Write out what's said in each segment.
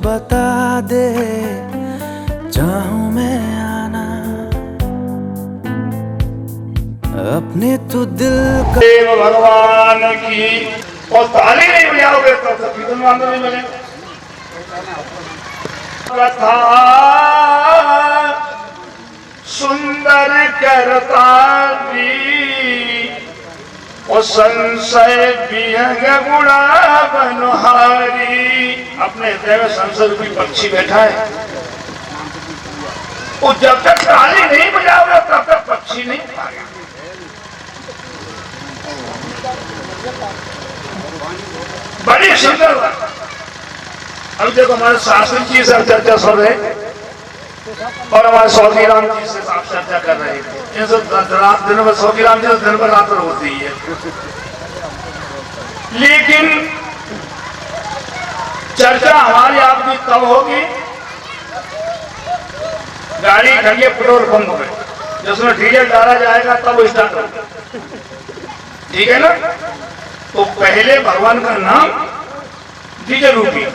बता दे, चाहूं मैं आना अपने तू दिल का। देव भगवान की। और ताली नहीं बजाओगे तो कीर्तन आनंद नहीं मिलेगा। कथा सुंदर करता भी और संशय विहंग गुणा बनहारी। अपने हृदय में संशय रूपी पक्षी बैठा है, वो जब तक ताली नहीं बजाओगे तब तक पक्षी नहीं पाएगा। बड़ी सुंदर बात। अब देखो हमारे शास्त्री जी से चर्चा सुन रहे और हमारे सौगी राम जी से आप चर्चा कर रहे थे। इनसे दिन भर सौगी राम जी से दिन भर रात होती है, लेकिन चर्चा हमारी आपकी तब होगी गाड़ी खड़ी है पेट्रोल पंप पे, जिसमें डीजल डाला जाएगा तब वो स्टार्ट होगा, ठीक है ना। तो पहले भगवान का नाम डीजल रूपी,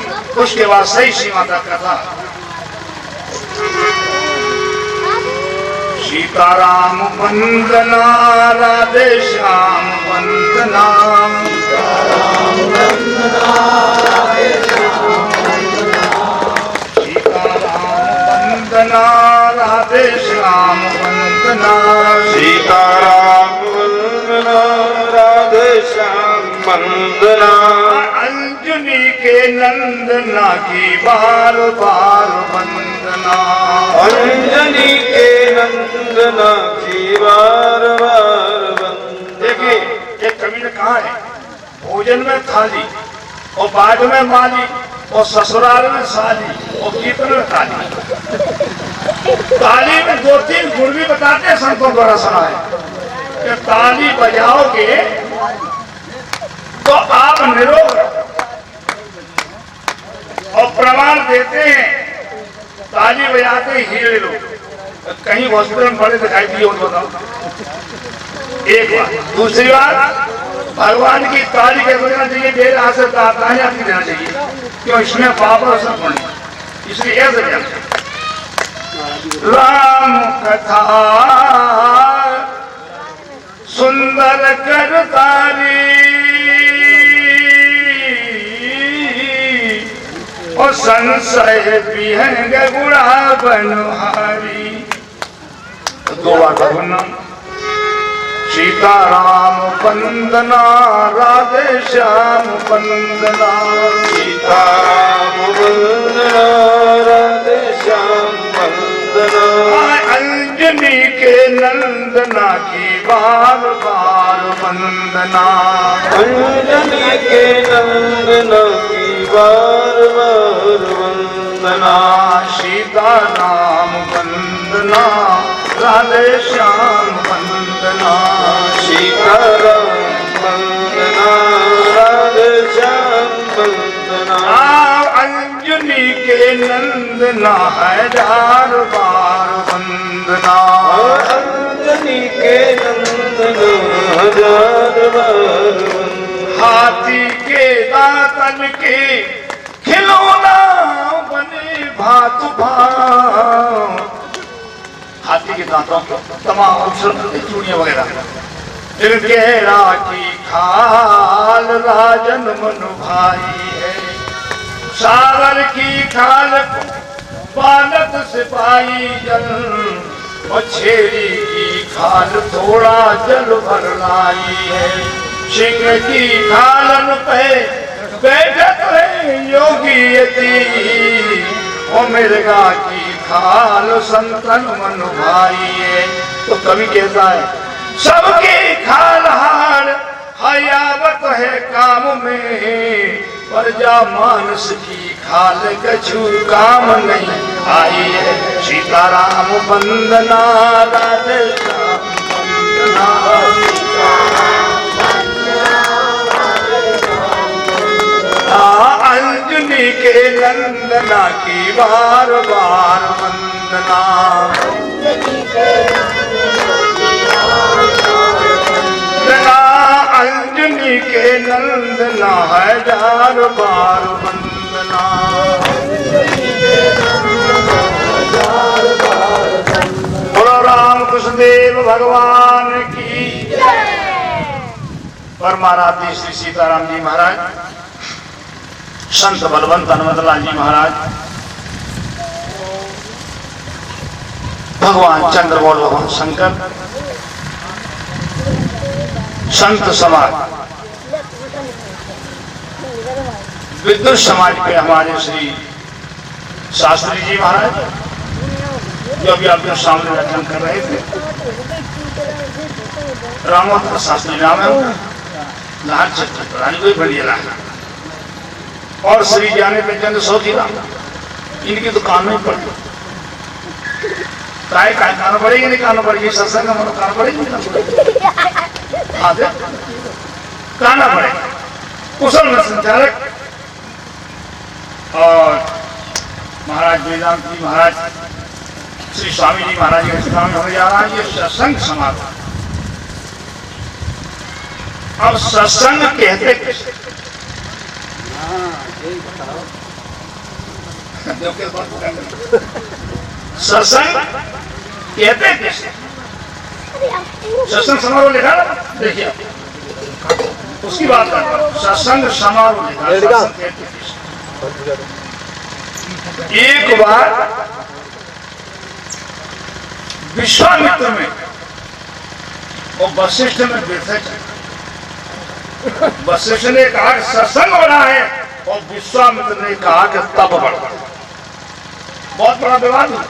उसके बाद सही सीमा तक कथा। सीताराम वंदना राधे श्याम वंदना, सीताराम वंदना राधे श्याम वंदना, सीताराम वंदना राधे श्याम वंदना, सीताराम वंदना राधे श्याम वंदना। अंजनी के नंदना की बार बार वंदना, अंजनी के नंदना की बार बार वंदना। देखिए एक कवि ने कहा है, भोजन में थाली और बाग में माली और ससुराल में साली और कीर्तन में ताली। ताली में दो तीन गुण भी बताते हैं संतों द्वारा सुना है कि ताली बजाओगे तो आप निरोग और प्रमाण देते हैं। ताली बजाते ही हीरे लोग कहीं हॉस्पिटल में पड़े दिखाई दिए उनको बताओ। एक बात। दूसरी बात, भगवान की ताली कैसे बजाना चाहिए, देर हाथ से ताली आपकी देना चाहिए, क्यों इसमें पाप और सब पुण्य, इसलिए ऐसे बजाना। राम कथा सुंदर करतारी और संशय विहंग गुणा बनहारी। दो बार भगवान। सीताराम वंदना राधे श्याम वंदना, सीताराम वंदना राधे श्याम वंदना। अंजनी के नंदना की बार बार वंदना, अंजनी के नंदना की बार बार वंदना। सीताराम वंदना राधे श्याम वंदना, सीताराम वंदना राधे श्याम वंदना। अंजनी के नंदना हजार बार वंदना, अंजनी के नंदना हजार बार वंदना। हाथी के दातन के खिलौना बने भात भात। हाथी के दांतों तमाम चूड़ियां वगैरह, गहरा की खाल राजन मनु भाई है, सागर की खाल बालक सिपाही जल, मछेरी की खाल थोड़ा जल भर लाई है, सिंह की खालन पे बैठत है योगी यति, ओ मिर्गा की खाल संतन मन भाई है। तो कवि कहता है सबकी खाल हार हयावत है काम में, प्रजा मानस की खाल कछु काम नहीं आई है। सीताराम वंदना राधे श्याम वंदना, अंजनी के नंदना की बार बार वंदना, अंजनी के नंदना हजार बार वंदना। भगवान की परमाराध्य श्री सीताराम जी महाराज, संत बलवंत हनुमतलाल जी महाराज, भगवान चंद्रमौल, भगवान शंकर, संत समाज, विद्युत समाज के हमारे श्री शास्त्री जी महाराज, जो अभी आपके सामने व्याख्यान कर रहे थे, रामोत्तर शास्त्री नाम है, लाल चक्र कोई बढ़िया है, और श्री जाने पे चंद्र सौखी राम, इनकी तो कान में पड़ी, काय कान पड़ेगी नहीं, कान पड़ेगी, सत्संग का मतलब कान पड़ेगी काना पड़ेगा। कुशल में संचालक और महाराज वेदांत जी महाराज, श्री स्वामी जी महाराज के स्थान में होने जा रहा है ये सत्संग समारोह। अब सत्संग कहते किसे? सत्संग कहते किसे? सत्संग समारोह लिखा ना, देखिए उसकी बात कर रहा हूं। सत्संग समारोह लिखा, सत्संग कहते किसे? एक बार विश्वामित्र में और वशिष्ठ में बैठे, वशिष्ठ ने कहा कि सत्संग हो रहा है और विश्वामित्र ने कहा कि तप बढ़ रहा है। बहुत बड़ा विवाद हुआ,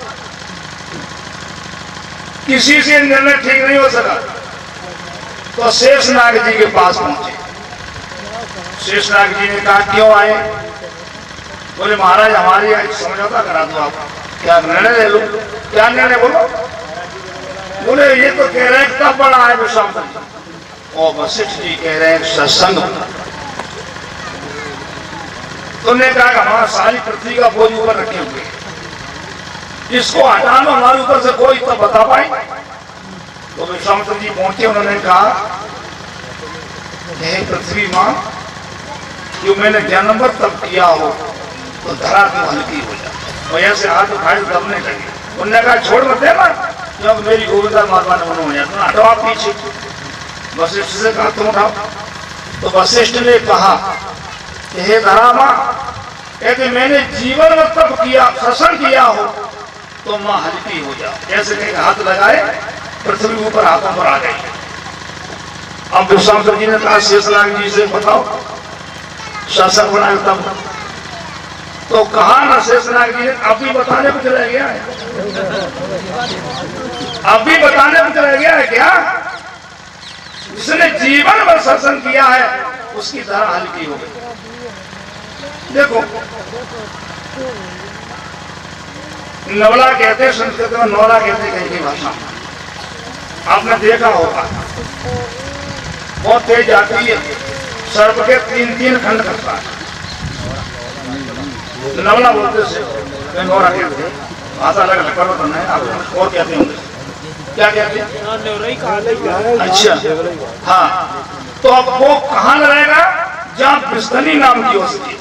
किसी से निर्णय ठीक नहीं हो सका, तो शेषनाग जी के पास पहुंचे। शेषनाग जी ने कहा क्यों आए? बोले महाराज हमारी समझौता करा दो, आप क्या निर्णय ले लो। क्या निर्णय बोलो? बोले ये तो कह रहे हैं तब बड़ा है विश्वामित्र जी, और वशिष्ठ जी कह रहे हैं सत्संग। तुमने कहा कि हमारा सारी पृथ्वी का बोझ ऊपर रखे हुए, इसको हटाना हमारे ऊपर से कोई तो बता पाए। तो विश्वामित्र जी पहुंचे, उन्होंने कहा हे पृथ्वी मां, जो मैंने जन्म तब किया हो तो धरा तो हल्की हो जाए, और ऐसे हाथ उठाए दबने लगे। उन्होंने कहा छोड़ मत देना, जब मेरी गोविंदा मारवा ने हो जाए तुम हटो आप पीछे। वशिष्ठ से कहा तुम उठाओ। तो वशिष्ठ ने कहा कि हे धरा मां, यदि मैंने जीवन में तप किया, सत्संग किया हो तो मां हल्की हो जाओ। ऐसे कहीं हाथ लगाए, पृथ्वी ऊपर हाथों पर आ गई। अब विश्वामित्र जी ने कहा शेषनाग जी से बताओ सत्संग बनाए तब। तो कहा ना शेषनाग जी ने, अभी बताने में चला गया है, अभी बताने में चला गया है क्या? जिसने जीवन में सत्संग किया है उसकी धारा हल्की हो गई। देखो नवला कहते हैं संस्कृत में, नौला कहते हैं कहीं की भाषा में, आपने देखा होगा बहुत तेज आती है, सर्प के 3-3 खंड करता है, नवला बोलते से नौरा कहते हैं, भाषा अलग अलग परिवर्तन है। आप और कहते होंगे, क्या कहते हैं? अच्छा हाँ, तो अब वो कहाँ रहेगा? जहाँ बिस्तनी नाम की औषधि,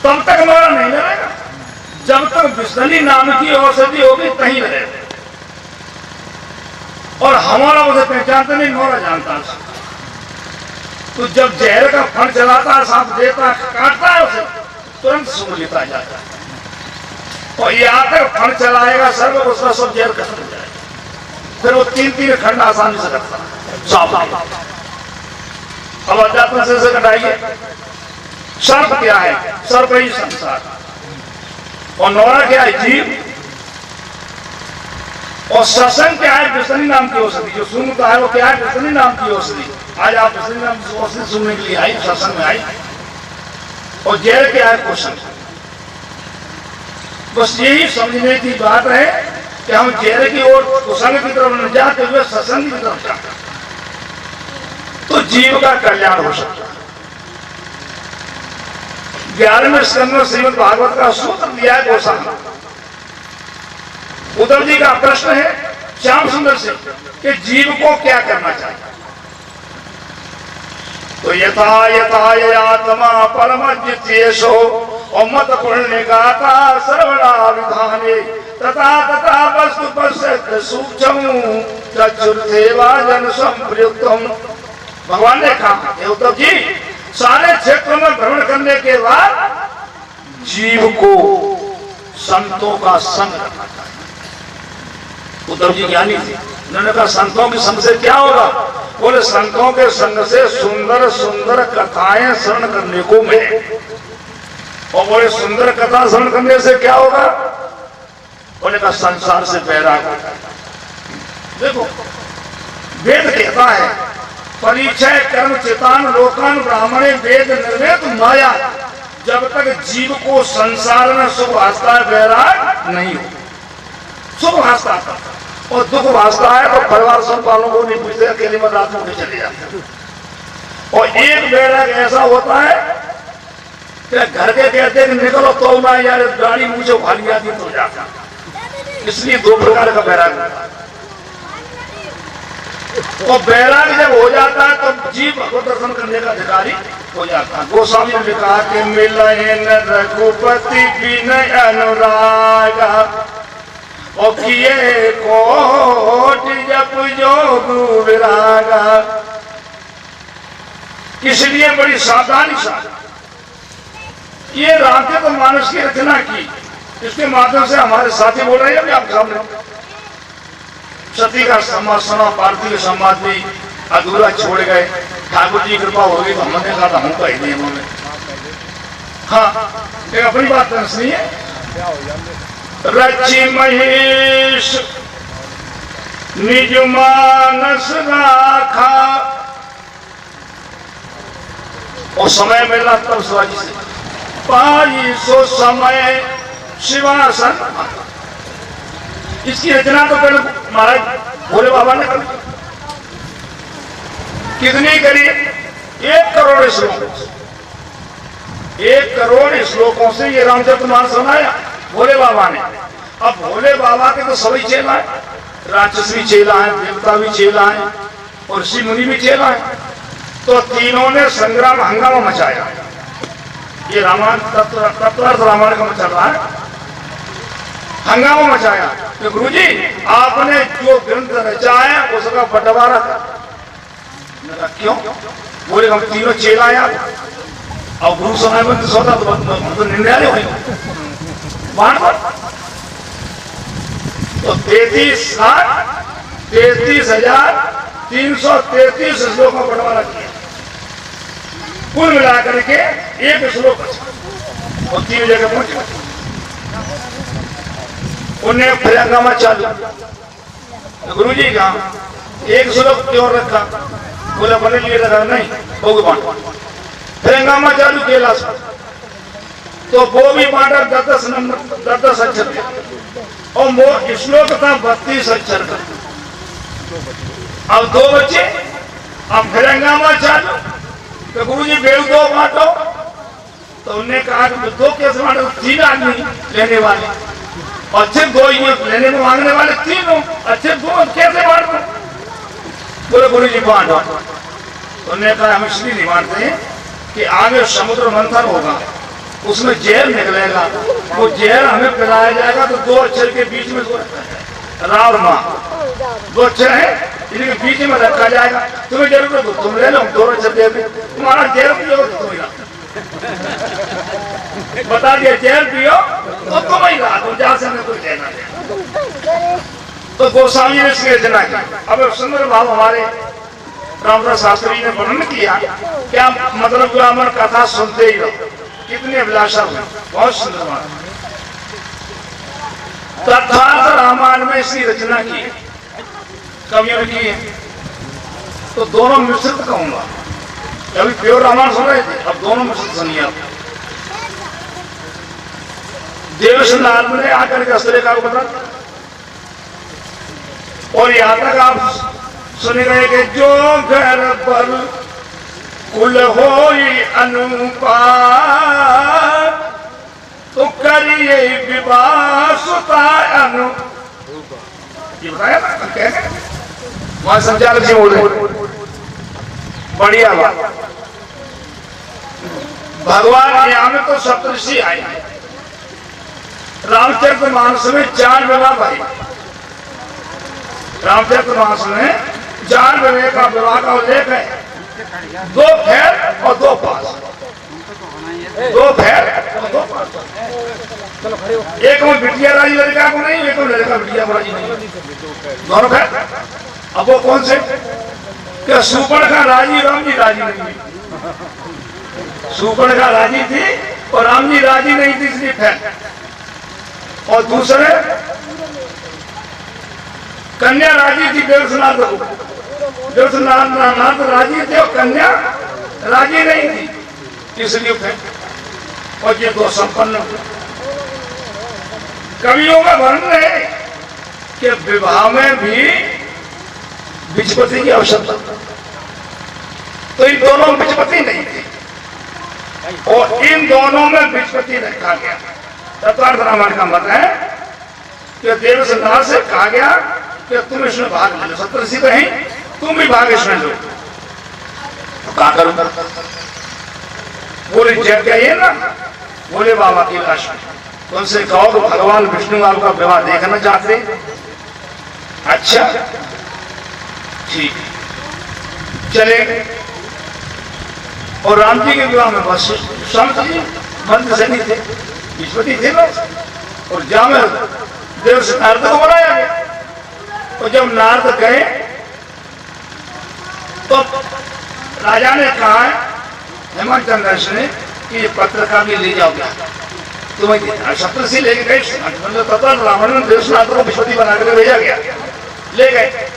तब तक नौरा नहीं रहेगा। जब तक बिस्तनी नाम की औषधि होगी तहीं रहेगा। और हमारा उसे पहचानता नहीं, नौरा जानता है। तो जब जहर का फण चलाता है, सांप देता है, काटता है उसे, तुरंत सूंघ लेता जाता है। और ये आकर फण चलाएगा सर्व, उसका सब जहर खत्म हो जाएगा। फिर वो 3-3 खंड आसानी से करता है सांप। अब अध्यात्म से कटाइए। सर्प क्या है? सर्प ही संसार, और नौरा क्या है? जीव। और सत्संग क्या है? बिस्तनी नाम की औषधि। जो सूंघता है वो क्या है? बिस्तनी नाम की औषधि। आज आप बिस्तनी नाम की औषधि सुनने के लिए आई, सत्संग में आई। और जहर क्या है? क्वेश्चन। बस यही समझने की बात है कि हम जहर की ओर, कुसंग की तरफ न जाते हुए सत्संग की तरफ जाते, तो जीव का कल्याण हो सकता है। 11वें स्कंद में श्रीमद् भागवत का सूत्र दिया है गोसाई। उद्धव जी का प्रश्न है श्याम सुंदर से कि जीव को क्या करना चाहिए? तो यथा यथा आत्मा परम जितेशो और मत पुण्य गाता सर्वना विधाने तथा तथा वस्तु पश्यत सूक्ष्म चक्षुर्सेवा जन संप्रयुक्तम। भगवान ने कहा हे उद्धव जी, सारे क्षेत्रों में भ्रमण करने के बाद जीव को संतों का संग रखना चाहिए। उद्धव जी ज्ञानी थे, उन्होंने कहा संतों के संग से क्या होगा? बोले संतों के संग से सुंदर सुंदर कथाएं श्रवण करने को मिले। और बोले सुंदर कथा श्रवण करने से क्या होगा? बोले का संसार से बैराग होगा। देखो वेद कहता है परिचय कर्म चितान लोकान ब्राह्मणे वेद निर्वेद माया। जब तक जीव को संसार में सुख भासता है बैराग नहीं हो। सुख भासता है और दुख भासता है तो परिवार संतानों को नहीं पूछते, अकेले में रात में चले जाते हैं। और एक बैराग ऐसा होता है कि घर के कहते हैं निकलो तो ना यार गाड़ी मुझे उखाली जाती तो जाता। इसलिए दो प्रकार का बैराग होता है। और बैराग जब हो जाता है तो जीव भगवत दर्शन करने का अधिकारी हो जाता है। गोस्वामी ने कहा कि मिले न रघुपति विनय अनुराग और किए कोट जप जोग विरागा। इसलिए बड़ी सावधानी से ये रामचरित मानस की रचना की। इसके माध्यम से हमारे साथी बोल रहे हैं अभी आप सामने सती का समाज सुना, पार्थिव समाज भी अधूरा छोड़ गए। ठाकुर जी कृपा होगी तो हमने कहा था हम कह दिए उन्होंने। हाँ एक अपनी बात सुनिए। रचि महेश निज मानस राखा। और समय मिला तब शिवाजी से पाई सो समय शिवासन। इसकी रचना तो पहले महाराज भोले बाबा ने करी। कितनी करी? 1 करोड़ श्लोक। 1 करोड़ श्लोकों से ये रामचरितमानस सुनाया भोले बाबा ने। अब भोले बाबा के तो सभी चेला है, राक्षस भी चेला है, देवता भी चेला है और ऋषि मुनि भी चेला है। तो तीनों ने संग्राम हंगामा मचाया। ये रामायण तत्वार्थ रामायण का चल रहा है। हंगामा मचाया तो गुरु जी आपने जो ग्रंथ रचा है उसका बंटवारा कर। क्यों? बोले हम तीनों चेला यार और गुरु समय में सोता तो निंदा नहीं हुई। तो 33,333 श्लोकों का बंटवारा किया। कुल मिलाकर के 1 श्लोक और 3 जगह पहुंचे। उन्हें फिर हंगामा चालू। गुरु जी का 1 श्लोक क्यों रखा? बोला बने लिए रखा नहीं भगवान। फिर हंगामा चालू किया तो वो भी बांटा 10 अक्षर और वो श्लोक था 32 अक्षर का। अब 2 बच्चे। अब फिर हंगामा चालू तो गुरु जी बेल 2 बांटो। तो उन्हें कहा कि 2 कैसे बांटो? 3 आदमी लेने वाले अच्छे 2 ही लेने को मांगने वाले 3 हो। अच्छे 2 कैसे बांटो? बोले गुरु जी बांटो। उन्होंने कहा हम इसलिए नहीं बांटते हैं कि आगे समुद्र मंथन होगा, उसमें जहर निकलेगा। वो जहर हमें पिलाया जाएगा तो 2 अक्षर के बीच में राम और माँ 2 अक्षर है, इनके बीच में रखा जाएगा। तुम्हें जरूरत हो तुम ले लो, 2 अक्षर दे दे। तुम्हारा जहर पियो तो तुम बता दिया जहर पियो तो तुम ही रहा तुम जहां से हमें कोई कहना नहीं। तो गोस्वामी ने इसकी रचना की। अब सुंदर भाव हमारे रामदास शास्त्री ने वर्णन किया। क्या मतलब जो हमारी कथा सुनते ही रहो, कितनी अभिलाषा हुई। बहुत सुंदर बात। तथार्थ रामायण में इसकी रचना की कवियों ने की है। तो दोनों मिश्रित कहूंगा। अभी प्योर रामायण सुन रहे थे, अब दोनों मिश्रित सुनिए। आप देवश्री नारद ने आकर के अस्त्र का बता और यहां तक आप सुन गए कि जो घर पर कुल होई अनुपात तो करिए विवाह सुता अनु। ये बताया ना क्या? वहां संचालक जी बोल रहे बढ़िया बात। भगवान यहाँ में तो सप्तऋषि आए, रामचरितमानस में 4 विवाह भाई, रामचरितमानस में 4 विवाह का उल्लेख है। 2 फेर और 2 पास, 2 फेर और 2 पास। एक में बिटिया राजी लड़का को नहीं, एक में लड़का बिटिया को राजी नहीं, दोनों फेर। अब वो कौन से? क्या सुपर्णखा राजी, राम जी राजी नहीं। सुपर्णखा राजी थी और राम जी राजी नहीं थी, इसलिए फेर। और दूसरे कन्या राजी थी देवसनाथ को, देवसनाथ राजी थे और कन्या राजी नहीं थी, इसलिए फेर। और ये 2 संपन्न हुए। कवियों का वर्णन है कि विवाह में भी विचपति की आवश्यकता, तो इन दोनों में विचपति नहीं थी और इन दोनों में विचपति रखा गया। तत्वार्थ रामायण का मत है कि देवसनाथ से कहा गया कि तुम इसमें भाग ले लो, सप्तऋषि कहीं तुम भी भाग इसमें लो। तो क्या करूं? बोले जब क्या ये ना, बोले बाबा की लाश में तुमसे कहो कि भगवान विष्णु आपका विवाह देखना चाहते। अच्छा ठीक, चले। और राम जी के विवाह में बस शांत जी मंत्र से नहीं थे, विष्णुपति थे ना। और जहां में देव से नारद को बनाया गया। और जब नारद गए तो राजा ने कहा हेमंत चंद्र ने कि ये पत्र का भी ले जाओ, क्या तुम्हें सप्तऋषि लेके गए। मतलब रावण ने देवनाथ को विष्णुपति बना कर भेजा गया, ले गए।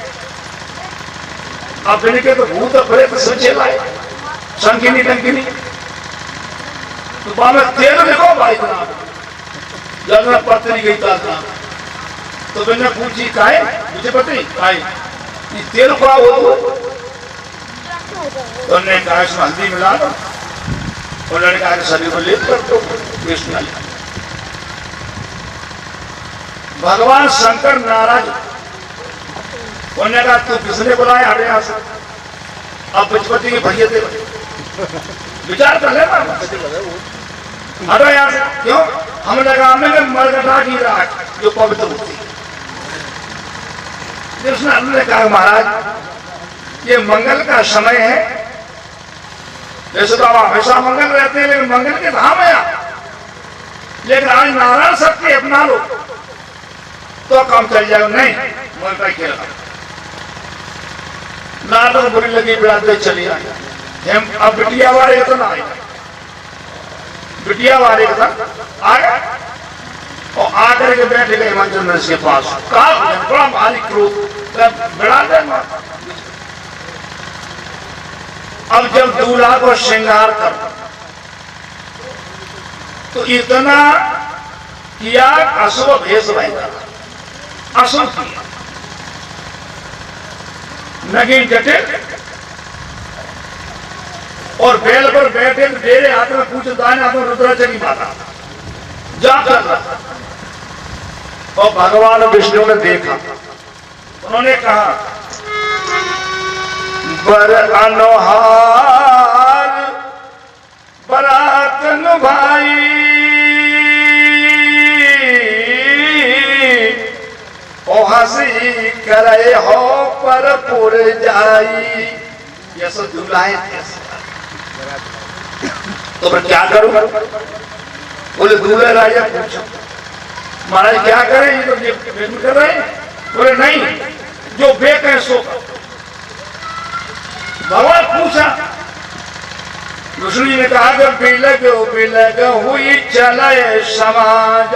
अब इनके तो भूत प्रेत सोचे लाए, शंकिनी टंकिनी। तो बाबा तेल देखो भाई इतना जब मैं पत्नी गई था, तो मैंने पूछी काहे मुझे पत्नी काहे ये तेल क्या हो? तो उन्होंने कहा इसमें हल्दी मिला दो। उन्होंने कहा कि शरीर को लेप कर दो, विष्णु। भगवान शंकर नाराज, उन्होंने कहा तू किसने बुलाया हटे यहां से? अब विचपति के भैया थे, विचार कर लेना, हटो यहां से। क्यों? हम लगा में मरगटा की राख जो पवित्र होती। ने कहा महाराज ये मंगल का समय है, वैसे तो आप हमेशा मंगल रहते हैं, लेकिन मंगल के धाम है आप। लेकिन आज नारायण शक्ति अपना लो तो काम चल जाएगा। नहीं, मंगल खेल नारद बुरी लगी, बिड़ाते चली आई। अब बिटिया वाले इतना आए, बिटिया वाले आए और आकर के बैठ गए हेमंत के पास। कहा बड़ा भारी क्रोध, बिड़ा दे। अब जब दूल्हा को श्रृंगार कर तो इतना किया, अशुभ भेष बना, अशुभ किया, नगीन जटिल। और बैल पर बैठे मेरे हाथ में पूछ, दाएं हाथ में रुद्राचली माता जा कर रहा। और भगवान विष्णु ने देखा, उन्होंने कहा बर अनोहार बरात भाई, ओ हंसी करे हो पर पुर जाई। ये सब दुलाए थे। तो मैं क्या करूं? बोले दूल्हे राजा पूछो महाराज क्या करें, ये तो कर रहे हैं। बोले नहीं, जो बेक है सो। भगवान पूछा, विष्णु जी ने कहा कि बिलग हुई चले समाज,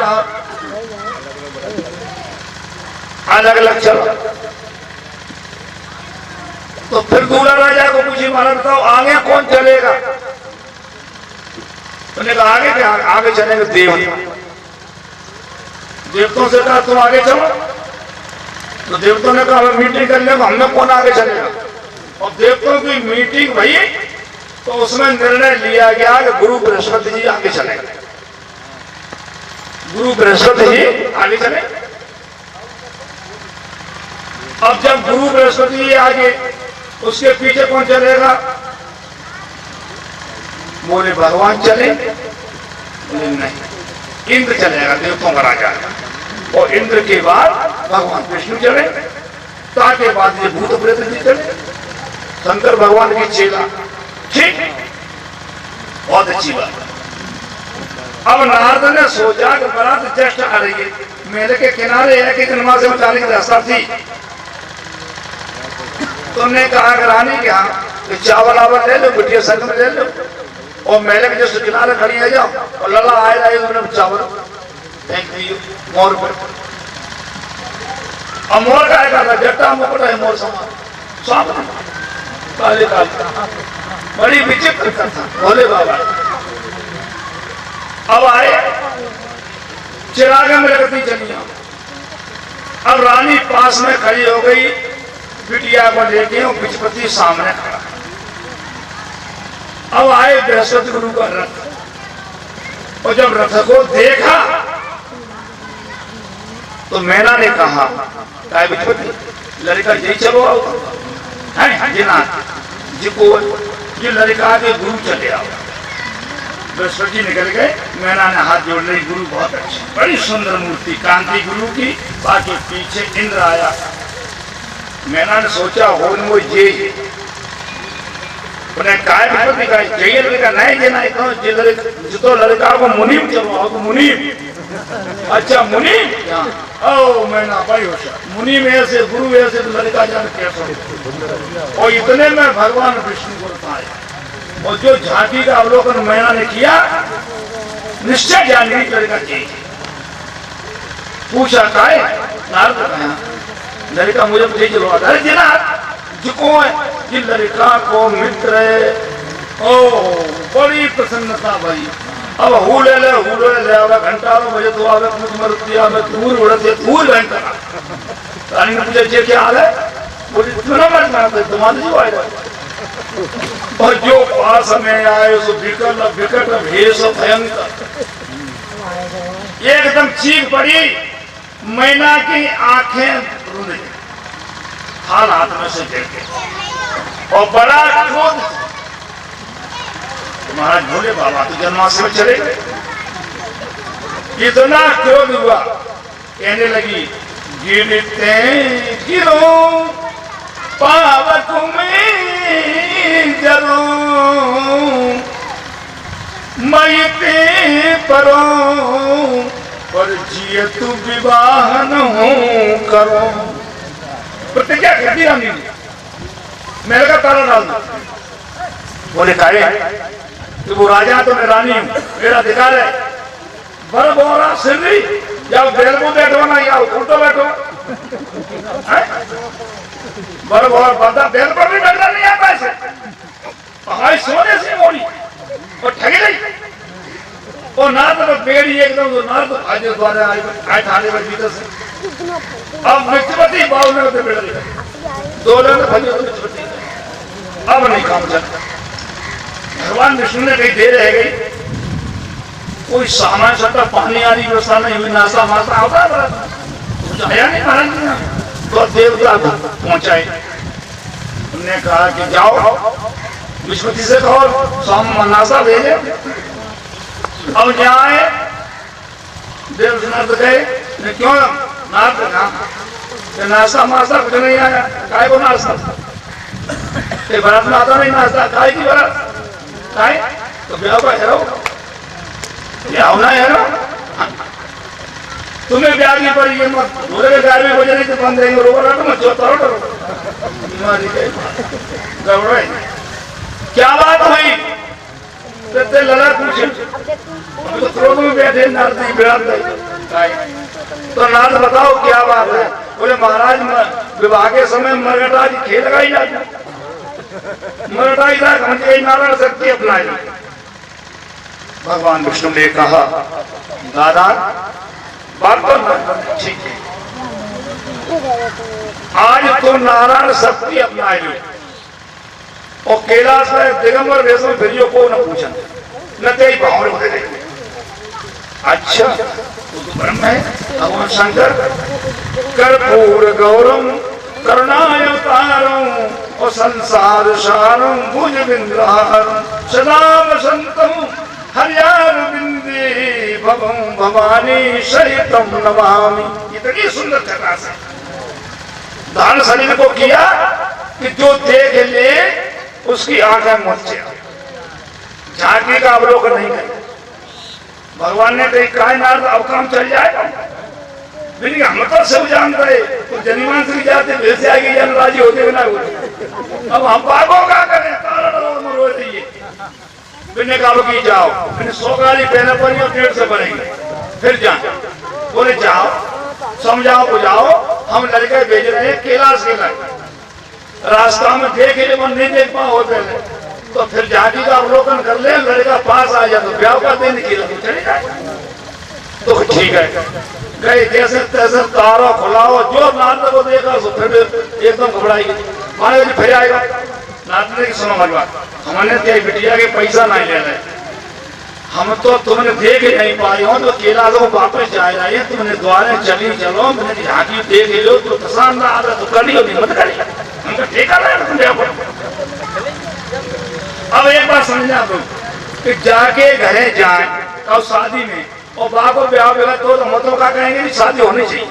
अलग अलग चलो। तो फिर दूल्हा राजा को पूछी महाराज बताओ आगे कौन चलेगा? उन्होंने कहा आगे क्या? आगे चलेंगे देवतों से कहा तुम आगे चलो। तो देवतों ने कहा हमें मीटिंग कर लेंगे, हमने कौन आगे चलेगा? और देवताओं की मीटिंग हुई तो उसमें निर्णय लिया गया कि गुरु बृहस्पति जी आगे चलेंगे, गुरु बृहस्पति जी आगे चले। अब जब गुरु बृहस्पति जी आगे, उसके पीछे कौन चलेगा? बोले भगवान चले। बोले नहीं, इंद्र चलेगा, देवताओं का राजा है। और इंद्र के बाद भगवान विष्णु चले, ताके बाद ये भूत प्रेत जी चले, शंकर भगवान की चेला। ठीक, बहुत अच्छी बात। अब नारद ने सोचा कि बारात जस्ट आ रही है, मेले के किनारे है कि जन्मा से जाने की रास्ता थी। तुमने कहा कि रानी के यहाँ चावल आवर ले लो, बिटिया संग में ले लो, और मेले के जो किनारे खड़ी है जाओ, और लला आए रहे उन्होंने चावल फेंक दिए मोर पर। और मोर का था जट्टा मुकुट है मोर समान, सामने काले काले, बड़ी विचित्र कथा भोले बाबा। अब आए चिराग में लगती चलिया। अब रानी पास में खड़ी हो गई, बिटिया को लेके और पिछपति सामने खड़ा। अब आए बृहस्पति गुरु का रथ, और जब रथ को देखा तो मैना ने कहा बिछपति लड़का यही चलो आओ है जिको ये लड़का के गुरु चले आओ। बृहस्पति निकल गए, मैना ने हाथ जोड़ ली, गुरु बहुत अच्छी, बड़ी सुंदर मूर्ति कांति गुरु की। बाकी पीछे इंद्र आया। मैना ने सोचा हो वो ये उन्हें काय विपत्ति का चाहिए लड़का नहीं देना जितो लड़का को मुनीम चलो तो मुनीम। अच्छा मुनीम, ओ मैना भाई होशियार, मुनीम ऐसे गुरु ऐसे तो लड़का जान कैसे। और इतने में भगवान विष्णु को बताया, और जो झांकी का अवलोकन मैना ने किया, निश्चय जान गई लड़का चाहिए। पूछा काय नारद कहा लड़का मुझे ले चलो। अरे जिना जिको ये लड़का को मित्र है, ओ बड़ी प्रसन्नता भाई। अब हू ले आवे घंटा बजे तो आवे कुछ मरुति आवे दूर उड़ते दूर घंटा। रानी ने पूछा ये क्या हाल है? बोली सुनो मत मारते तुम्हारे जो आए। और जो पास में आए उस विकट भेष भयंकर, एकदम चीख पड़ी। मैना की आंखें रूंध गई, हाल हाथ में से गिर गए, और बड़ा क्रोध। महाराज भोले बाबा तो जन्माष्टमी में चले गए। इतना क्रोध हुआ, कहने लगी गिरते गिरो पावक में जरूर मयते परो पर जिए तू विवाह न हो करो। प्रतिज्ञा करती रानी ने, मेरे का तारा डाल दो। बोले काहे तो वो राजा तो मैं रानी हूँ, मेरा अधिकार है। बर बोरा सिर्री जाओ बैल को बैठो ना, या उल्टो बैठो। बर बोरा बंदा बैल पर भी बैठना नहीं आता ऐसे, हमारी सोने से मोड़ी और ठगी नहीं। और नारद में बेड़ी एकदम तो नारद आज द्वारे आए थाने में भीतर से। अब विपत्ति बावने में बेड़ दो लोग भजो तो विपत्ति अब नहीं काम चलता। भगवान विष्णु ने कहीं देर रह गई, कोई सामान सटा पानी आदि व्यवस्था नहीं हुई, नाश्ता मास्ता होता है कुछ आया नहीं महाराज। तो देवता पहुंचाए, उन्होंने कहा कि जाओ विष्णुपति से कहो शाम नाश्ता भेजे। अब जाए देव से नारद गए, क्यों नारद कहा नाश्ता मास्ता कुछ नहीं आया। काय को नाश्ता बारात में आता नहीं नाश्ता, काय की बारात काय तो ब्याह का हेरो ब्याह होना हेरो। तुम्हें ब्याह की पड़ी ये मत बोले के 11 बजे नहीं तो बंद रहेंगे रोवर तो मत जोता रो बीमारी के गड़बड़ क्या बात हुई ते लड़ा पूछे तो क्रोध में बैठे नारद जी बिराद तो नारद बताओ क्या बात है। बोले महाराज विवाह के समय मरघटा जी खेल लगाई जाती, मरघटा ही नारायण शक्ति अपनाई। भगवान विष्णु ने कहा दादा बात तो ठीक है, आज तो नारायण शक्ति अपनाई लो और कैलाश में दिगंबर वेश में फिरियो को न पूछन न तेरी भावने होते थे। अच्छा तो ब्रह्म है भगवान शंकर कर्पूर गौरम करुणावतारम और संसार सारम भुज बिंद्रहारम सदा वसंतम हरियार बिंदी भवम भवानी सहितम नमामि। इतनी सुंदर छटा से दान सलील को किया कि जो देख ले उसकी आंखें मूंझे, झांकी का अवलोकन नहीं करे। भगवान ने कही कायनात अब काम चल जाएगा, बिन हम तो सब जानते हैं, तो जनिमान से जाते वैसे आगे जन राजी होते बिना हुए। अब हम बागों का करें, कारण रो रही है। बिन्ने कहा कि जाओ, बिन्ने 100 गाड़ी पहले पड़ी और 150 बनेंगे, फिर जाओ। बोले जाओ, समझाओ बुझाओ, हम लड़के भेज रहे हैं कैलाश के लाए, रास्ता में देख ले मन नहीं देख पाओ पहले, तो फिर झांकी का अवलोकन कर ले, लड़का पास आ जाए तो ब्याह का दिन निकला तो चले जाए। तो ठीक है, गए जैसे तैसे तारा खुलाओ, जो नाथ को देखा तो फिर एकदम घबराई, माने फिर आएगा नाथ ने सुनो हमारी बात, हमने तेरी बिटिया के पैसा नहीं ले रहे, हम तो तुमने देख नहीं पाए हो, तो केला को वापस जा रहे हैं, तुमने द्वारे चली चलो, मैंने झांकी देख लो तो पसंद आ रहा तो कर लियो, नहीं मत करिए, हमको ठेका नहीं। अब एक बार समझना तुम कि जाके घरे जाए और शादी में और बाप ब्याह बेगा तो मतलब क्या कहेंगे कि शादी होनी चाहिए,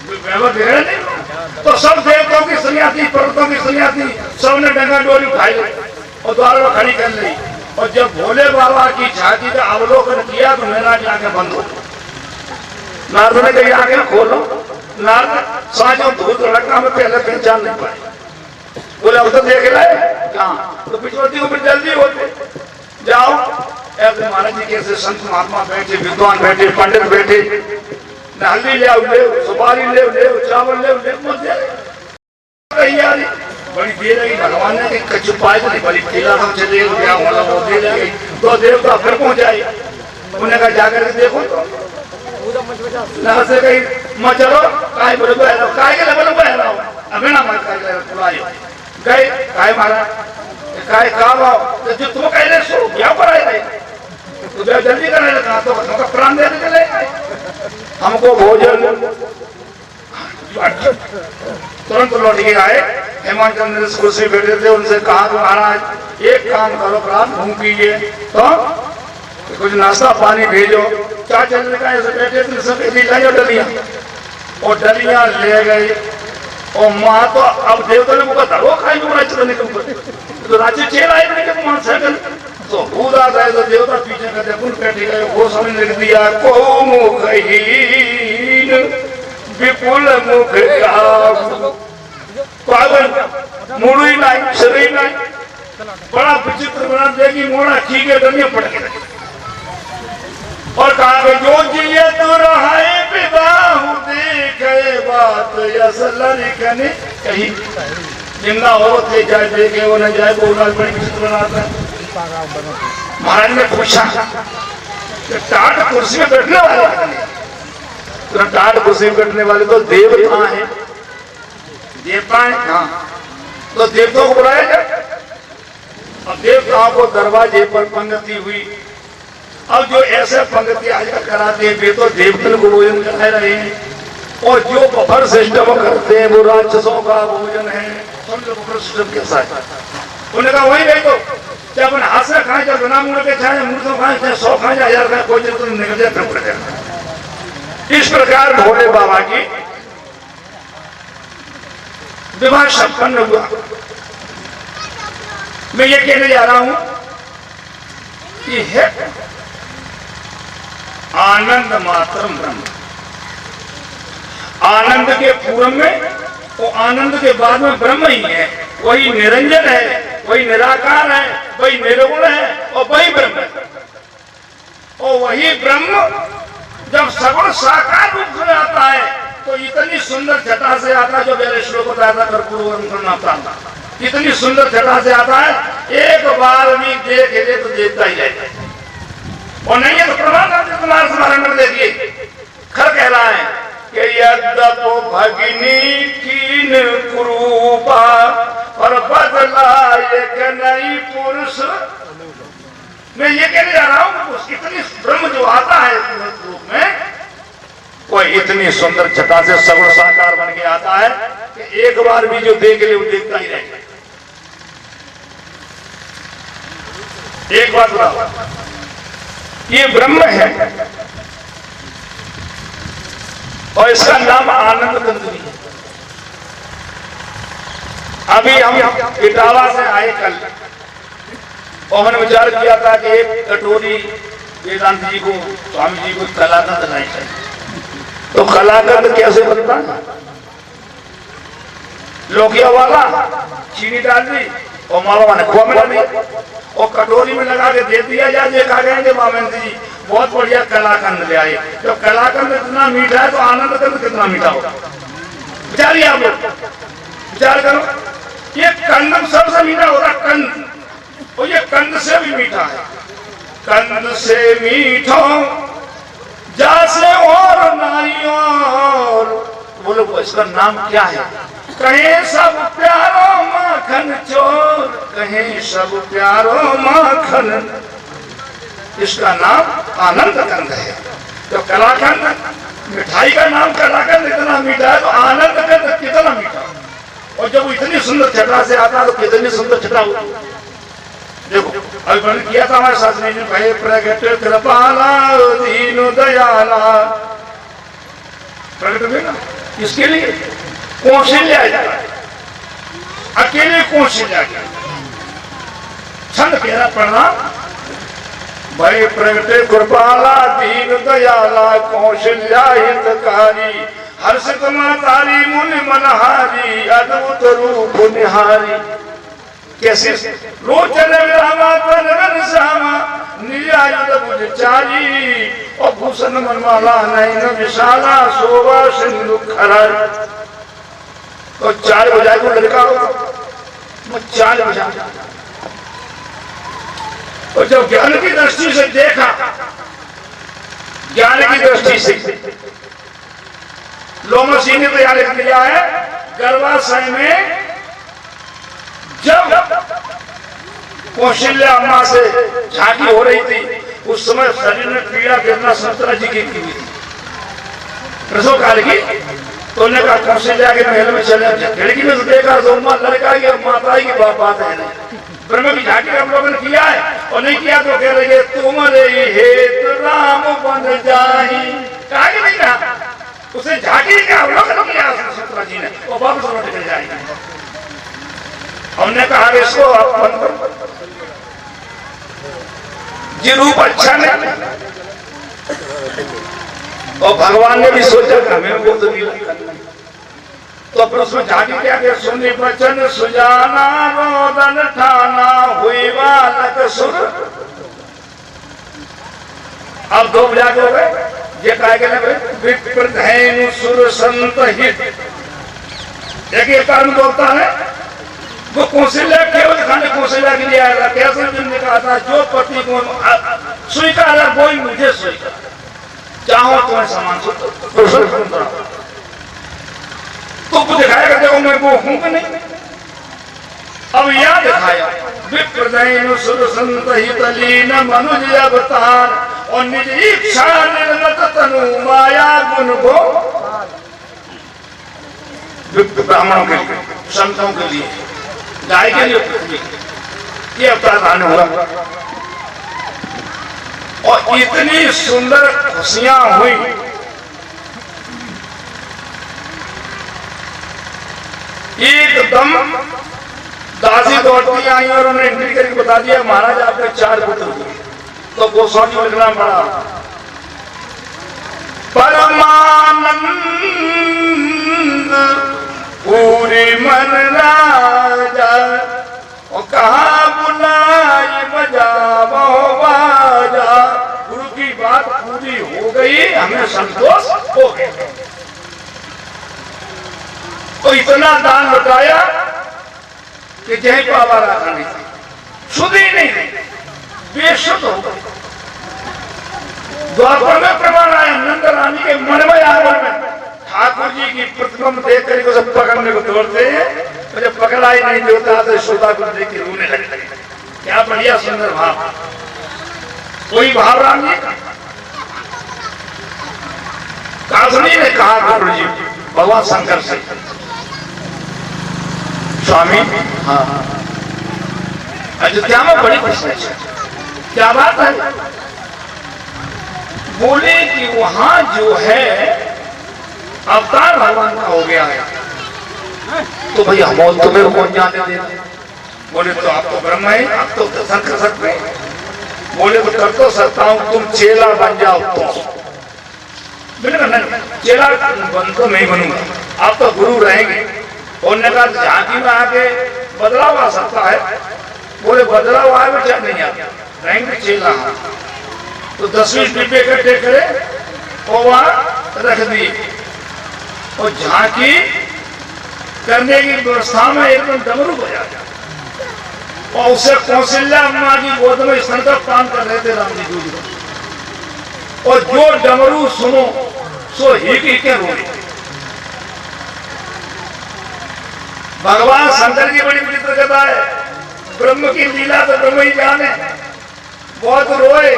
व्यवहार बिगड़े नहीं। तो सब देवताओं की सन्यासी, पर्वतों की सन्यासी, सबने डंगा डोली उठाई और द्वार में खड़ी कर ली, और जब भोले बाबा की झांकी का अवलोकन किया तो मेरा की आंखें बंद हो। नारद ने कही आंखें खोलो, नारद साजो भूत लड़का में पहले पहचान नहीं पाए। बोले अब तो देख रहे कहाँ, तो पिछवती को फिर जल्दी होते जाओ। ऐसे महाराज जी कैसे संत महात्मा बैठे, विद्वान बैठे, पंडित बैठे, हल्दी ले ले, सुपारी ले ले, चावल ले ले, तैयारी बड़ी देर लगी। भगवान ने कच्चू पाए तो नहीं, बड़ी केला हम चले गया वाला वो दे लगी, तो देवता फिर पहुंचाई। उन्हें कहा जाकर के देखो तो ना से कहीं मैं चलो काय बोलो बह रहा, काय के बोलो बह रहा हूँ, अभी ना मत कर बुलाइए गए काय मारा काय कहा तो जो तुम कह रहे सो क्या पर आए रहे, तो जल्दी करने लगा तो हमका प्राण दे चले, हमको भोजन तुरंत लौट के आए। हेमंत चंद्र कुर्सी बैठे थे, उनसे कहा कि महाराज एक काम करो, रात घूम कीजिए तो कुछ नाश्ता पानी भेजो। क्या चलने का ऐसे बैठे थे, सब लाई और डलिया, और डलिया ले गई। और माँ तो अब देवता ने मुझे धरो खाई चलने के ऊपर, तो राज्य चेल आए वहां साइकिल तो कूदा जाए, तो देवता पीछे का देखो बैठे गए, वो समझ लिख दिया को मुखहीन विपुल मुख पागल मुड़ी नहीं शरीर नहीं, बड़ा विचित्र बना देगी मोड़ा ठीक है डलिया पड़ के और कहा कि जो जिये तो रहाए विवाह देखे बात असलरी कने कहीं जिंदा हो थे जाए देखे वो न जाए, वो बड़ी विचित्र बनाता है। महाराज ने पूछा कि टाट कुर्सी में बैठने वाले, तो टाट कुर्सी में बैठने वाले तो देवता है, देवता है हाँ, तो देवताओं को बुलाया जाए। अब देवताओं को दरवाजे पर पंक्ति हुई। अब जो ऐसे पंक्ति आजकल कराते हैं वे तो देवतन को भोजन करा रहे हैं, और जो बफर सिस्टम करते हैं वो राक्षसों का भोजन है। समझो बफर सिस्टम कैसा है। उन्होंने कहा वही नहीं तो चाहे अपन हाथ से खाए, चाहे बिना मुड़ के खाए, मुर्दों खाए, चाहे 100 खाए, 1000 खाए, कोई तो निकल जाए फिर पड़ जाए। इस प्रकार भोले बाबा की विवाह संपन्न हुआ। मैं ये कहने जा रहा हूं कि है आनंद मात्र ब्रह्म, आनंद के पूर्व में वो आनंद के बाद में ब्रह्म ही है, वही निरंजन है, वही निराकार है, वही निर्गुण है और वही ब्रह्म है। और वही ब्रह्म जब सगुण साकार रूप में आता है तो इतनी सुंदर छटा से आता है, जो मेरे श्लोक बताया था, इतनी सुंदर छटा से आता है, एक बार भी देख ले तो देखता ही जाए। और नहीं है तो प्रमाण कुमार स्मरण देखिए, खर कह रहा है कि यद्यपि भगिनी कीन कुरूपा पर बदला एक नई पुरुष। मैं ये कहने जा रहा हूं इतनी ब्रह्म जो आता है रूप में, कोई इतनी सुंदर छटा से सगुण साकार बन के आता है कि एक बार भी जो देख ले वो देखता ही रहेगा। एक बात बताओ, ये ब्रह्म है और इसका नाम आनंद कंदरी है। अभी हम इटावा से आए कल और हमने विचार किया था कि एक कटोरी वेदांत जी को, स्वामी जी को कलाकंद नहीं चाहिए। तो कलाकंद कैसे बनता है? लौकिया वाला चीनी डाल दी और मावा ने खोआ मिला दी और कटोरी में लगा के दे दिया जाए। देखा गया मामन जी बहुत बढ़िया कलाकंद ले आए। जब कलाकंद इतना मीठा है तो आनंद कंद कितना मीठा होगा? विचारिए आप लोग, विचार करो। ये कंद सबसे मीठा होता है, कंद, और ये कंद से भी मीठा है। कंद से मीठो जैसे और नारियों, बोलो इसका नाम क्या है? कहे सब प्यारो माखन चोर, कहे सब प्यारो माखन, इसका नाम आनंद कंद है। तो कलाकंद, मिठाई का नाम कलाकंद इतना मीठा है तो आनंद कंद कितना मीठा। और जब इतनी सुंदर छटा से आता है तो कितनी सुंदर छटा होती। देखो अभी वर्णन किया था हमारे शास्त्री ने, भय प्रगट कृपाला दीन दयाला, प्रगट हुए ना इसके लिए कौशल्या, अकेले कौशल्या छंद कह रहा पढ़ना। भय प्रगट कृपाला दीन दयाला, कौशल्या हितकारी, हर्षित मातारी मुनि मनहारी, अद्भुत रूप निहारी। कैसे? लोचन विरामा तन रन श्यामा, निजायुध भुज चारी, और भूषण मनमाला नयन विशाला, शोभा सिंधु खरा। तो 4 बजाय को लड़का हो 4 बजा। और जब ज्ञान की दृष्टि से देखा, ज्ञान की दृष्टि से लोमसी ने तैयार किया है। गर्भाशय में जब कौशल्या अम्मा से झांकी हो रही थी उस समय शरीर में पीड़ा गिरना संतरा जी की हुई थी, प्रसव काल की। तो उन्होंने कहा कौशल्या के महल में चले। खिड़की में से देखा तो लड़का की माता की बात है नहीं। ब्रह्म की झांकी हम लोगों ने किया है और नहीं किया तो कह रहे तुम्हारे हेतु राम बन जाही। कहा कि नहीं कहा? उसे झांकी का अवलोकन किया संतरा जी ने और वापस लौट कर जाएंगे। हमने कहा इसको आप बंद करो, ये रूप अच्छा नहीं। और भगवान ने भी सोचा कि हमें वो तो फिर उसमें झांकी क्या कि सुनी बचन सुजाना, रोदन ठाना, हुई बालक सुर। अब 2 बजा हो गए। ये कहा गया विप्रधेनु सुर संत हित। एक कारण बोलता है वो कौशल्या केवल खाने कौशल्या के लिए आया। कैसे ने कहा था जो पति को स्वीकार है वही मुझे स्वीकार, चाहो तुम्हें समान तो दिखाएगा। देखो मैं वो हूं कि नहीं। अब यह दिखाया विप्रदयनु सुर संत हित लीन मनुज अवतार, और निज इच्छा निर्मत तनु माया गुण को। ब्राह्मणों के लिए, संतों के लिए, गाय के लिए पृथ्वी, ये अवतार धारण हुआ। और इतनी सुंदर खुशियां हुई। एकदम दासी दौड़ती आई और उन्हें इंट्री करके बता दिया महाराज आपके 4 पुत्र हुए। तो गोस्वामी को लिखना पड़ा परमानंद पूरी मन राजा, और कहा बुलाई बजावो बाजा। गुरु की बात पूरी हो गई, हमें संतोष हो गया। तो इतना दान लुटाया कि जय बाबा रखा नहीं, शुद्ध ही नहीं, बेशुद्ध हो गए। द्वापर में प्रमाण आया नंद रानी के मनमय आंगन में ठाकुर जी की प्रतिमा देख कर उसे पकड़ने को दौड़ते हैं। तो जब पकड़ा ही नहीं देता तो श्रोता को देख के रोने लगते। क्या बढ़िया सुंदर भाव। कोई भाव राम जी कासनी ने कहा ठाकुर जी भगवान शंकर से, स्वामी हाँ अयोध्या में बड़ी प्रश्न, क्या बात है? बोले कि वहां जो है अवतार भगवान का हो गया है। तो भैया हम तुम्हें कौन जाने देना? बोले तो आप तो ब्रह्म है, आप तो दर्शन कर सकते हैं। बोले तो कर तो सकता हूं, तुम चेला बन जाओ तो। नहीं, चेला बन तो नहीं बनूंगा, आप तो गुरु रहेंगे। उन्होंने कहा झांकी में आके बदलाव आ सकता है। बोले बदलाव आए बेचा नहीं आता, रहेंगे चेला। तो 10-20 डिब्बे इकट्ठे करे और वहां रख दिए और झांकी करने की व्यवस्था में एकदम डमरू बजा और उसे कौशल्या अम्मा की गोद में स्तन का पान कर रहे थे राम जी दूध। और जो डमरू सुनो सो ही के रोए। भगवान शंकर की बड़ी विचित्र कथा है। ब्रह्म की लीला तो ब्रह्म ही जाने। बहुत रोए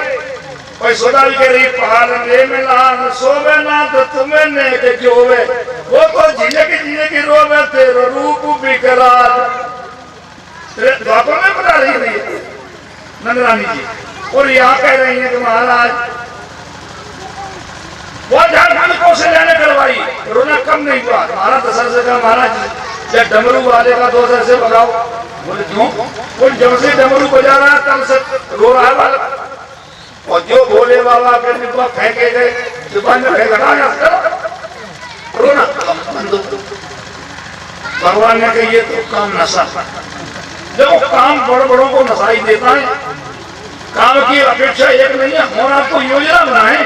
और सोदा भी कह रही पाल ले मिला सोवे ना तो तुम्हें ने के जोवे, वो तो झिझक रोवे तेरा रूप विकराल। द्वापर में बता रही है नंदरानी जी, और यहाँ कह रही है कि महाराज बहुत झारखंड कौशल्या ने करवाई, रोना कम नहीं हुआ। महाराज दशरथ से कहा महाराज जब डमरू वाले का 2 सर से बगाओ। बोले क्यों? वो जब से डमरू बजा रहा तब से रो रहा है वाला। और जो भोले बाबा के डिब्बा फेंके गए डिब्बा में फेंका रोना बंद। भगवान ने कहा ये तो काम नशा, देखो काम बड़ों को नशाई देता है। काम की अपेक्षा एक नहीं है, और आपको योजना बनाए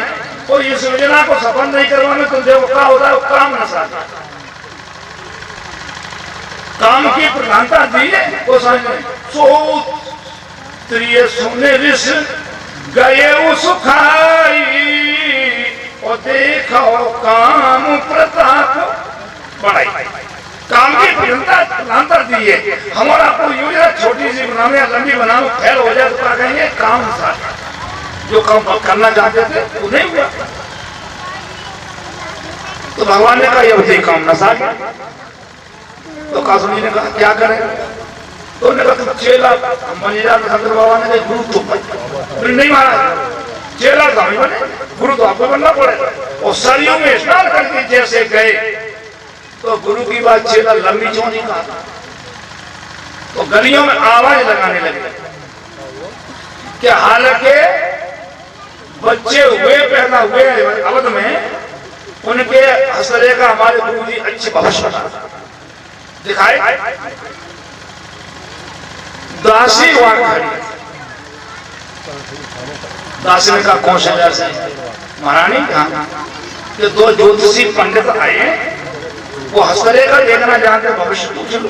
और इस योजना को सफल नहीं करवाने तो देखो क्या होता है, काम नशा। काम की प्रधानता दी है वो सो त्रिय सुने ऋष गए सुखाई और देखो काम प्रताप बढ़ाई। काम की प्रधानता दी है। हमारा आपको योजना छोटी सी बनाओ या लंबी बनाओ, फेल हो जाए तो क्या कहेंगे काम नशा। जो काम करना चाहते थे वो नहीं हुआ। तो भगवान ने कहा ये बताइए काम नशा। तो कासुन जी ने कहा क्या करें? तो उन्होंने कहा चेला बन जाते। शंकर बाबा ने कहा गुरु तुम नहीं महाराज, चेला तो हम बने, गुरु तो आपको बनना पड़ेगा। और सरयू में स्नान करके जैसे गए तो गुरु की बात चेला लंबी चौड़ी कहा। तो गलियों में आवाज लगाने लगे कि हालांकि बच्चे हुए पैदा हुए अवध में, उनके हसरे का हमारे गुरु जी अच्छे भविष्य दिखाए। दासी वहां खड़ी, दासी ने कहा कौशल्या से महारानी कहा कि 2 ज्योतिषी पंडित आए, वो हसरे का देखना चाहते भविष्य पूछ लो।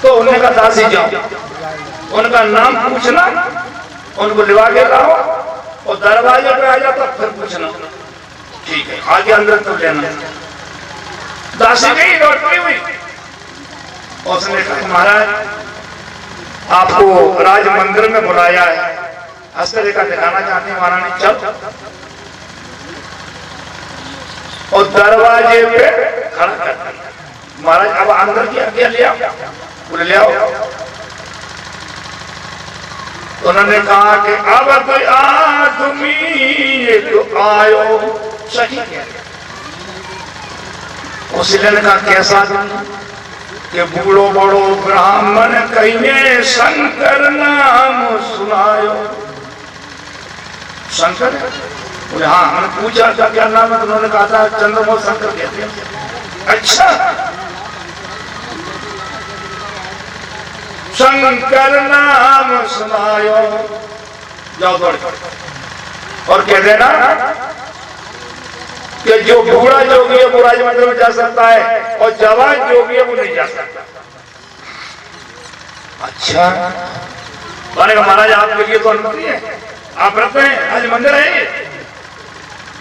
तो उन्होंने कहा दासी जाओ, उनका नाम पूछना, उनको लिवा के लाओ और दरवाजे पे आ जाता फिर पूछना। ठीक है, आगे अंदर तो लेना। दासी गई लौटती हुई, उसने कहा महाराज आपको राज मंदिर में बुलाया है, हस्तरे का दिखाना चाहते हैं महारानी। चल, और दरवाजे पे खड़ा कर महाराज अब अंदर की आज्ञा ले आओ। बोले ले आओ। उन्होंने कहा कि अब कोई आदमी तो आयो सही है। उसने कहा कैसा कि बूढ़ो बड़ो ब्राह्मण कहिए शंकर नाम सुनायो। शंकर? बोले हाँ, हमने पूछा था क्या नाम है, तो उन्होंने कहा था चंद्रमोहन शंकर कहते हैं। अच्छा, शंकर नाम सुनायो। जाओ दौड़ और कह देना कि जो बूढ़ा जोगी है वो राज मंदिर में जा सकता है और जवान जोगी है वो नहीं जा सकता। अच्छा, महाराज आपके लिए तो अनुमति है, आप रखते हैं, आज मंदिर है,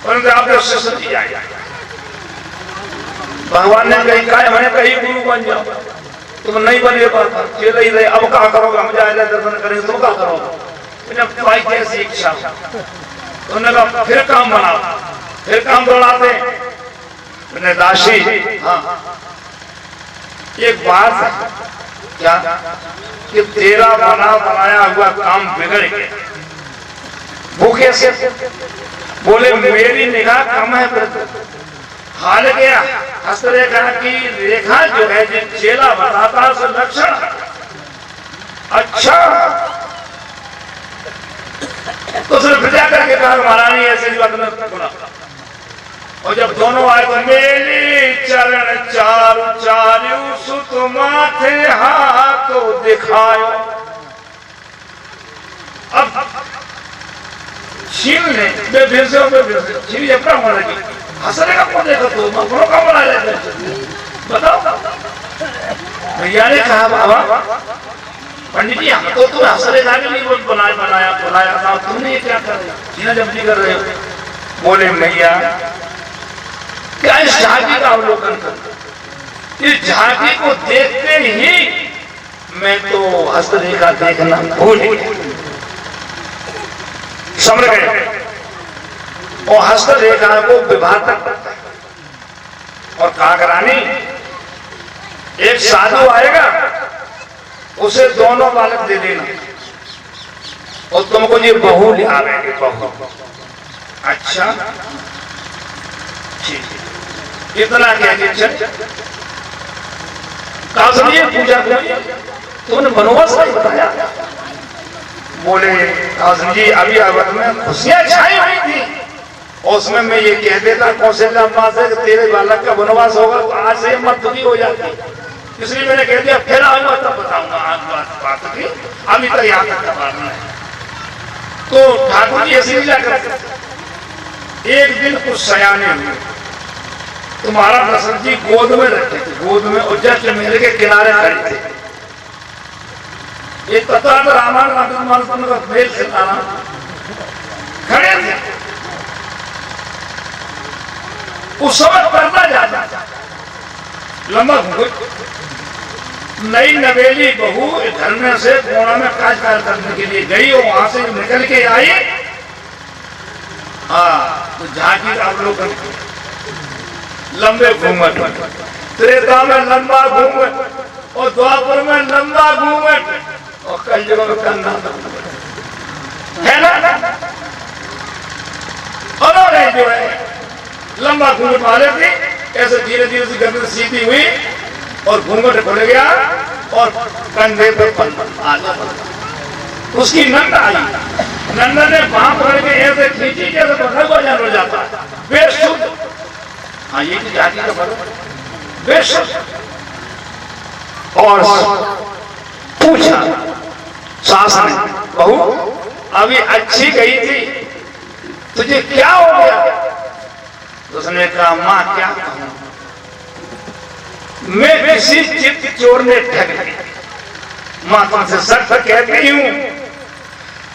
परंतु आपने उससे सच्ची जाए। भगवान ने कही कहा मैंने कही गुरु बन जाओ, तुम नहीं बने पाता, चेला ही रहे। अब क्या करोगे? हम जाए दर्शन करेंगे, तुम क्या करोगे? भाई कैसी इच्छा। उन्होंने कहा फिर काम बनाओ, फिर काम दौड़ाते। मैंने दासी हाँ एक बात है क्या कि तेरा बनाया हुआ काम बिगड़ गया, भूखे से बोले मेरी निगाह कम है वृद्ध। हाल गया हस्तरेखा की रेखा जो है जो चेला बताता से लक्षण। अच्छा तो सिर्फ विद्या करके कहा महारानी ऐसे ही बात सुना। और जब दोनों आए तो मेरी चरण चारु चारु सुत माथे हाथों दिखायो। अब छीन ले फिर से छीन अपना होने लगी। हंसने का कौन देखा तो मगरों का बना लेते बताओ। भैया ने कहा बाबा पंडित जी हम तो तुम हंसने का भी नहीं बनाया था तुमने ये क्या कर रहे हो जब्ती कर रहे हो। बोले भैया क्या इस झांकी का अवलोकन कर। इस झांकी को देखते ही मैं तो हस्तरेखा देखना भूल समझ गए। और हस्तरेखा को विभाजक और कागरानी एक साधु आएगा उसे दोनों बालक दे देना और तुमको ये बहू ले आवेंगे बहू। अच्छा ठीक इतना क्या चल पूजा तुमने बनवास नहीं बताया। बोले काजम जी अभी अवध में खुशियां छाई हुई थी और उसमें मैं ये कह देता कौशल्या मां से कि तेरे बालक का वनवास होगा तो आज से मत दुखी हो जाती। इसलिए मैंने कह दिया फिर आऊंगा तब बताऊंगा। आज बात थी अभी तक यहाँ तक का बात नहीं। तो ठाकुर जी ऐसे लीला करते। एक दिन कुछ सयाने हुए तुम्हारा दशरथ जी गोद में रखे थे गोद में और जस्ट मेरे के किनारे खड़े थे। एक तथा रामायण का मेल से खड़े थे। उस समय करना जाता लंबा नई नवेली बहू घर में से कोना में काज कार्य करने के लिए गई और वहां से निकल के आई। हाँ तो झांकी का अवलोकन लंबे घूंघट त्रेता में लंबा घूंघट और द्वापर में लंबा घूंघट और कलयुग में कंधा है ना। उन्होंने जो है लंबा घूंघट वाले थे ऐसे धीरे धीरे से गर्दन सीधी हुई और घूंघट खुल गया और कंधे पे उसकी नंद आई। नंद ने वहां पकड़ के ऐसे खींची जैसे पकड़ को जान हो जाता बेशुद्ध। हाँ ये जाति का बदल बेशुद्ध। और पूछा सास ने बहू अभी अच्छी गई थी तुझे क्या हो गया। उसने कहा मां क्या कहूं मैं किसी चित्त चोर ने ठग लिया। मां तुमसे सच कहती हूं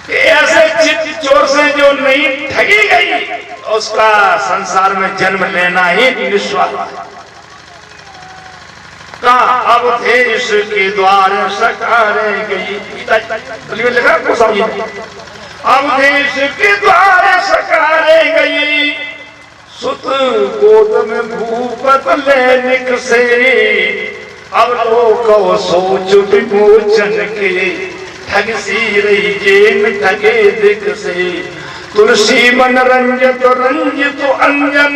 कि ऐसे चित्त चोर से जो नहीं ठगी गई उसका संसार में जन्म लेना ही निस्वार्थ है। कहा अब थे इसके द्वार सकारे गई लिखा अब देश के द्वार सकारे गई सुत गोद में भूपत लेनिक से अब लोग सोच विमोचन के ठग सी रही जेन ठगे दिख से तुलसी मन रंजित रंजित अंजन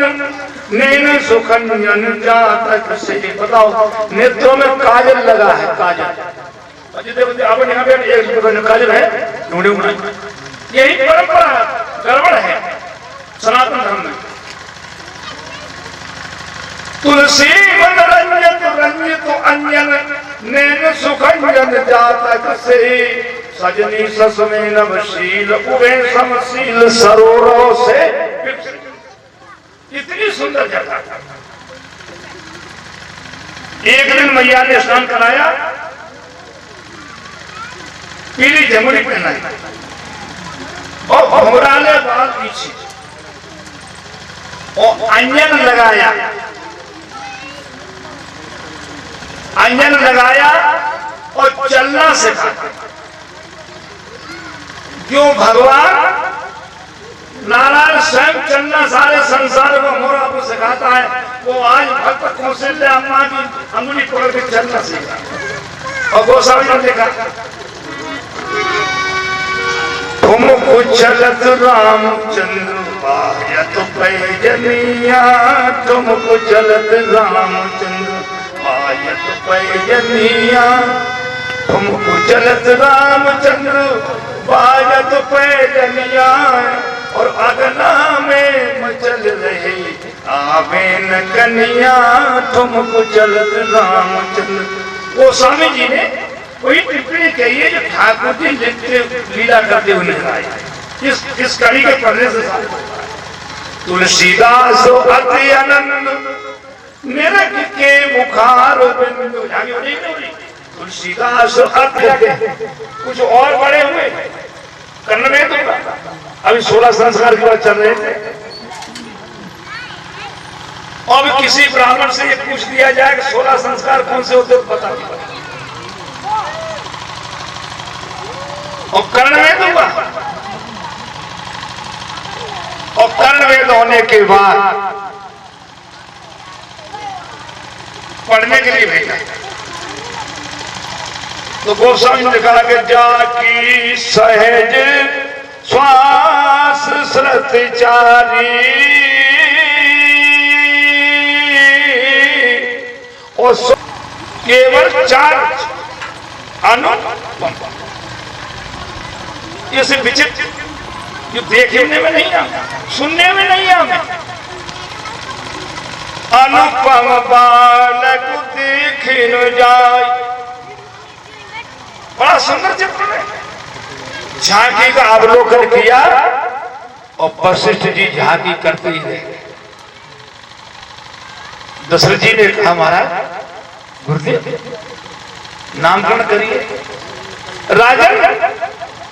नैन सुखंजन जातक से। बताओ नेत्रों में काजल लगा है काजल अपन यहाँ पे एक काजल है ढूंढे यही परंपरा गड़बड़ है सनातन धर्म में। तुलसी मन रंजित रंजित अंजन नैन सुखंजन जातक से सजनी ससुने नवशील उवे समशील सरोवरों से। इतनी सुंदर जगह। एक दिन मैया ने स्नान कराया पीली जमुनी पहनाई और घुंघराले बाल पीछे और अंजन लगाया और चलना सिखाया। क्यों भगवान नारायण स्वयं चलना सारे संसार को मोर आपको सिखाता है। वो आज भक्त कौशल्या अम्मा की अंगुली पकड़ के चलना सीखा और गोस्वामी ने देखा तुम कुचलत रामचंद्र पायत पैजनिया, तुम कुचलत रामचंद्र पायत पैजनिया, तुम कुचलत रामचंद्र पायत पैजनिया, और अगना में मचल रही आवेन कन्या, तुम कुचलत रामचंद्र। गोस्वामी जी ने कोई टिप्पणी कही है जो ठाकुर जी लिखते लीला करते हुए नजर आई इस कड़ी के पढ़ने से। तुलसीदास अति आनंद निरख के मुखार बिंदु, तुलसीदास अति कुछ और बड़े हुए करने में। तो अभी 16 संस्कार की बात चल रहे थे, और किसी ब्राह्मण से ये पूछ दिया जाए कि 16 संस्कार कौन से होते, तो बता दो। और कर्ण वेद हुआ, और कर्ण वेद होने के बाद पढ़ने के लिए भेजा, तो गोस्वामी ने कहा कि जाकी सहज श्वास श्रुतचारी, और केवल 4 अनुपम, ये विचित्र जो देखने में नहीं आता, सुनने में नहीं आता। अनुपम बालक देख न जाए, बड़ा सुंदर चित्र है। झांकी का अवलोकन किया और वशिष्ठ जी झांकी करते ही रहे। दशरथ जी ने कहा महाराज गुरुदेव नामकरण करिए। राजन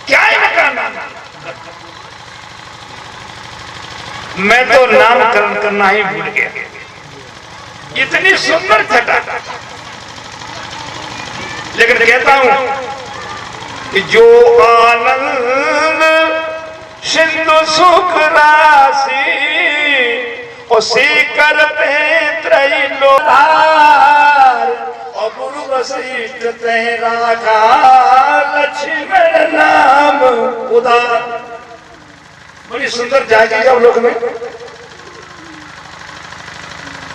क्या इनका नाम? मैं तो नामकरण करना ही भूल गया। इतनी सुंदर छटा, लेकिन कहता हूं कि जो आनंद सिंधु सुख राशि उसी करते त्रैलोहार, और गुरु वशिष्ठ तेरा का लक्ष्मण नाम उदार। बड़ी सुंदर जाएगी जब लोग में।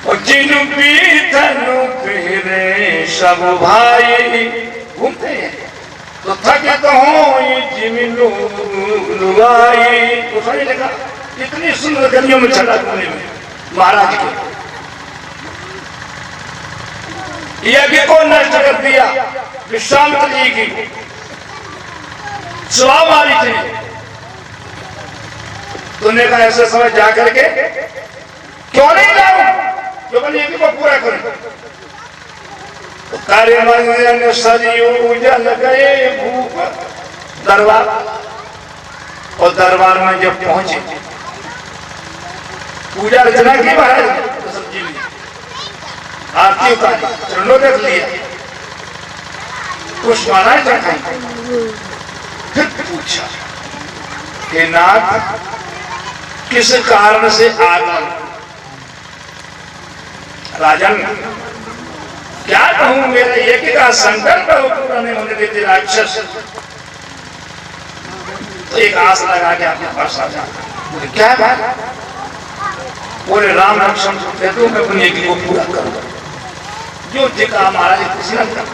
और जिनु भी धनु फिरे सब भाई, घूमते हैं तो थके तो हो जिमिनु लुगाई। उसने लिखा इतनी सुंदर गलियों में चला कोने में महाराज के यज्ञ को नष्ट कर दिया। विश्वामित्र जी की सभा मारी थी, तूने कहा ऐसे समय जाकर के क्यों नहीं लाऊं, जो बनी यज्ञ को पूरा करें। तो कार्य मंगन सरियू जल गए भूप दरबार, और दरबार में जब पहुंचे पूजा अर्चना की महाराज तो सब्जी ली, आरती उतारी, चरणों रख लिया, कुछ मालाएं चढ़ाई। फिर पूछा कि नाथ किस कारण से आगमन? राजन क्या कहूं, मेरे यज्ञ का संकल्प पूरा नहीं होने देते राक्षस। तो एक आस लगा के आपके पास आ जाता, क्या बात? बोले राम लक्ष्मण कहते हो मैं अपने यज्ञ को पूरा करूंगा, जो जिका महाराज कुशल कर।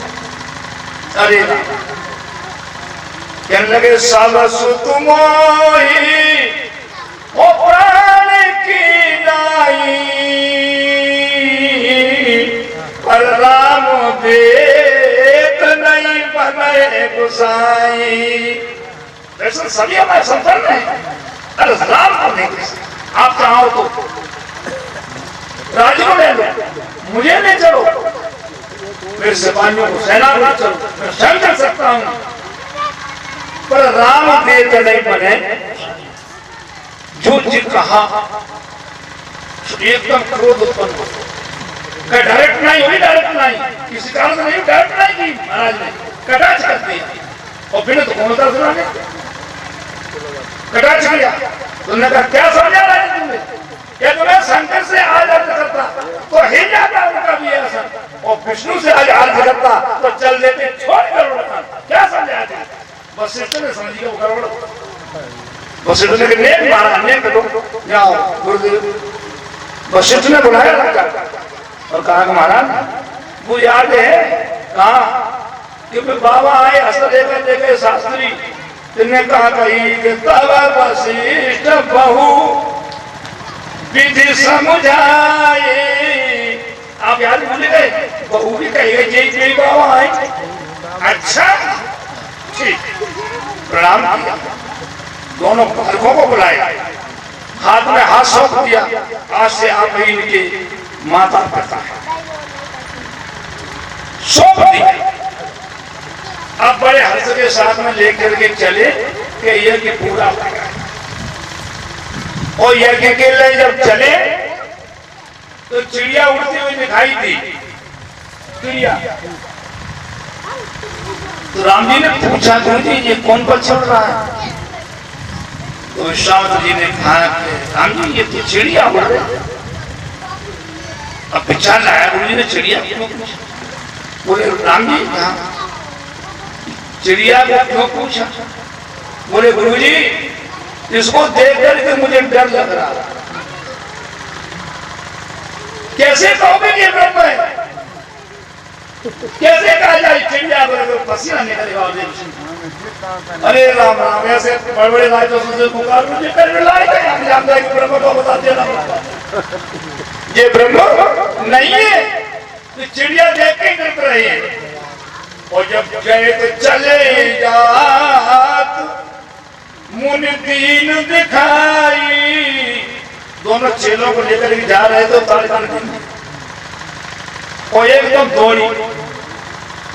अरे कहने लगे सालस तुमोही ओ प्राण की नाई, पर राम वेद नहीं बने गुसाई। वैसे सभी हमारे संपन्न है, अरे राम को नहीं, आप चाहो तो राजू को ले लो, मुझे ले चलो, मेरे सिपाहियों को सेना में चलो, मैं स्वयं कर सकता हूं, पर राम वेद नहीं बने। जो जी कहा एकदम क्रोध उत्पन्न हो, डायरेक्ट नहीं हुई, डायरेक्ट नहीं, किसी कारण से नहीं, डायरेक्ट नहीं की महाराज ने, कटाक्ष कर दिया। और फिर तो कौन था ने कटाक्ष किया। तुमने कहा क्या समझा रहा है तुमने, क्या तुम्हें शंकर से आज अर्थ करता तो हिल जाता उनका भी ऐसा, और विष्णु से आज अर्थ करता तो चल देते, छोड़ कर क्या समझा? बस इतने समझिए वो गड़बड़। वशिष्ठ ने कहा नेक मारा, नेक करो, जाओ गुरुदेव। वशिष्ठ ने बुलाया और कहा कि महाराज वो याद है कहा कि बाबा आए हस्त लेकर देखे शास्त्री, तुमने कहा कही कि तब वशिष्ठ बहु विधि समझाए। आप याद भूल गए, बहु भी कहेगा जय बाबा आए। अच्छा ठीक, प्रणाम किया, दोनों बालकों को बुलाया, हाथ में हाथ सौंप दिया, आज से आप इनके माता पिता है, सौंप दिया। अब बड़े हर्ष के साथ में लेकर के चले कि यज्ञ पूरा हो गया। और यज्ञ के लिए जब चले तो चिड़िया उड़ती हुई दिखाई दी, चिड़िया। तो राम जी ने पूछा गुरु जी ये कौन पर चल रहा है? तो विश्वामित्र जी ने कहा राम जी ये तो चिड़िया उड़ रही। अब विचार लाया गुरु जी ने चिड़िया क्यों पूछा? बोले राम जी चिड़िया को क्यों पूछा? बोले गुरु जी इसको देख करके मुझे डर लग रहा। कैसे कहोगे ये ब्रह्म है? कैसे कहा जाए चिड़िया को? पसीना निकलेगा। अरे राम राम, ऐसे बड़े बड़े राजों से पुकार मुझे कर लाए थे, हम जानते हैं कि ब्रह्म को बता देना ये ब्रह्म नहीं है। तो चिड़िया देख के डर रही है। और जब गए तो चले जात मुनि दीन दिखाई। दोनों चेलों को लेकर जा रहे तो तालिबान और एकदम दौड़ी,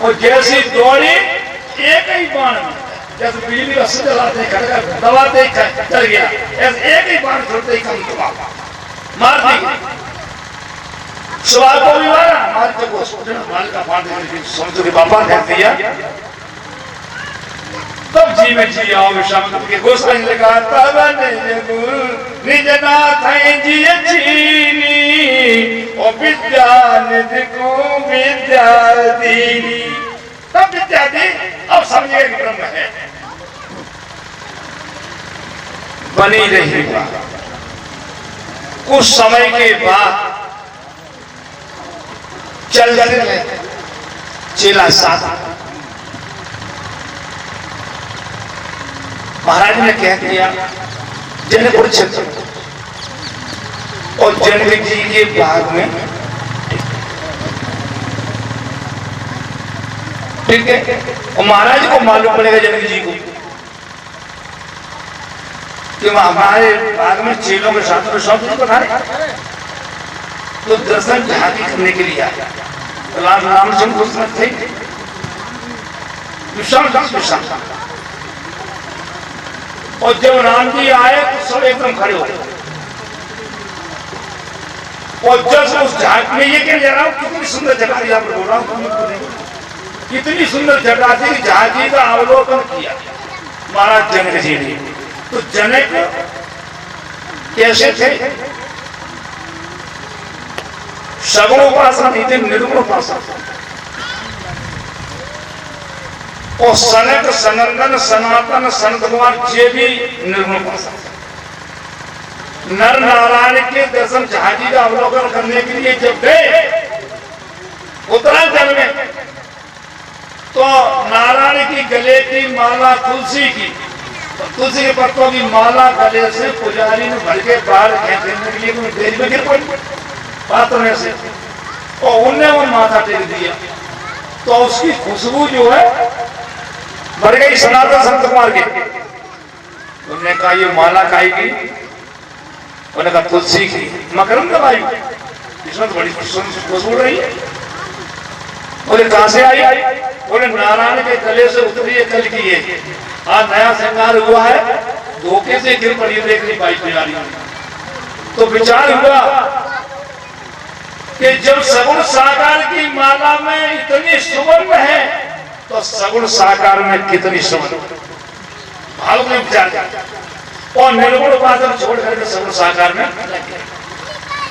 और जैसी दौड़ी एक ही बाण में, जैसे बिजली का सुई चलाते दबाते चल गया, ऐसे एक ही बाण छोड़ते ही कम दबा मार दी। सवाल को भी मारा, मारते को माल का बाण समझो कि बाबा फेंक दिया। तब जी में जी आओ विश्वामित्र के गोस्वामी लगा तब निज नाथ जी चीनी और विद्या निधि को विद्या दीनी। तब विद्या दी, अब समझिए कि ब्रह्म है। बनी रही कुछ समय के बाद चल रहे चेला साथ महाराज ने कह दिया जनकपुर क्षेत्र और जनक जी के बाग में, ठीक है। और महाराज को मालूम पड़ेगा जनक जी को कि हमारे बाग में चेलों के साथ में सब कुछ बता रहे, तो दर्शन झांकी करने के लिए आया। रामचंद्र उसमें थे, विशाल। और जब राम जी आए तो सब एकदम खड़े हो गए। और जब उस झांक में ये कह रहा हूं कितनी सुंदर जगह यहाँ पर बोल रहा हूं, कितनी सुंदर जगह थी। झांकी का अवलोकन किया महाराज जनक जी ने। तो जनक कैसे थे? सगुण उपासना नहीं थे, निर्गुण उपासना। और सनक सनंदन सनातन संत कुमार ये भी निर्गुण उपासना। नर नारायण के दर्शन झांकी का अवलोकन करने के लिए जब गए उत्तरांचल में, तो नारायण की गले की माला तुलसी की, तुलसी के पत्तों की माला गले से पुजारी ने भर के बाहर फेंकने के लिए तेज में गिर पड़ी पात्र में से, और उन्हें वो माथा टेक दिया। तो उसकी खुशबू जो है बढ़ गई सनातन संत कुमार की। उन्होंने कहा ये माला काई की? उन्होंने कहा तुलसी की। मकरंद वायु, इसमें तो बड़ी खुशबू रही है। बोले कहां से आई? बोले नारायण के गले से उतरी है कल की है, आज नया श्रृंगार हुआ है, धोखे से गिर पड़ी, देख नहीं पाई पुजारी। तो विचार हुआ कि जब सगुण साकार की माला में इतनी सुगंध है तो सगुण साकार में कितनी सुगंध। भाव में विचार किया और निर्गुण उपासना छोड़ करके सगुण साकार में लगे।